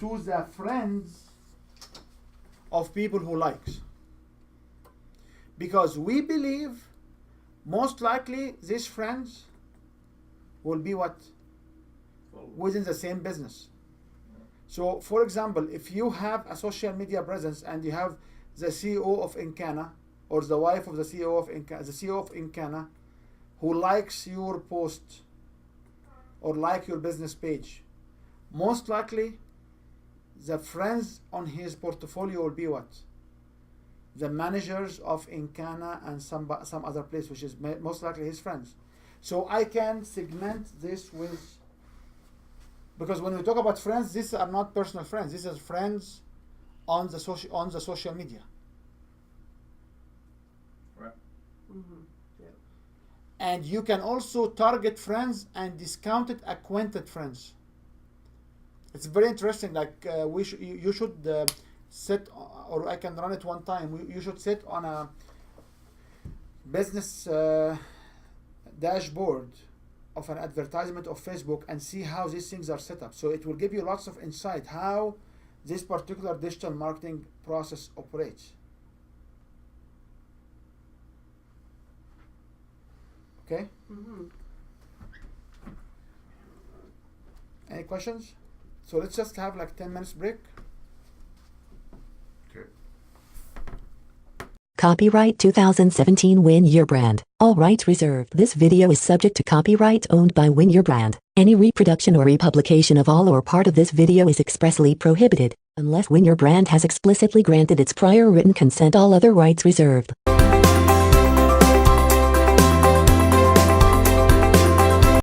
S2: to the friends of people who likes. Because we believe most likely these friends will be what? Within the same business. So for example, if you have a social media presence and you have the CEO of Encana or the wife of the CEO of Encana who likes your post or like your business page, most likely the friends on his portfolio will be what? The managers of Encana and some other place, which is most likely his friends. So I can segment this with, because when we talk about friends, these are not personal friends. These are friends on the social media.
S5: Right.
S3: Mm-hmm. Yeah.
S2: And you can also target friends and discounted acquainted friends. It's very interesting. Like you should set, or I can run it one time. You should sit on a business dashboard of an advertisement of Facebook and see how these things are set up. So it will give you lots of insight how this particular digital marketing process operates. Okay?
S3: Mm-hmm.
S2: Any questions? So let's just have like 10 minutes break.
S4: Okay.
S1: Copyright 2017 Win Your Brand. All rights reserved. This video is subject to copyright owned by Win Your Brand. Any reproduction or republication of all or part of this video is expressly prohibited, unless Win Your Brand has explicitly granted its prior written consent. All other rights reserved.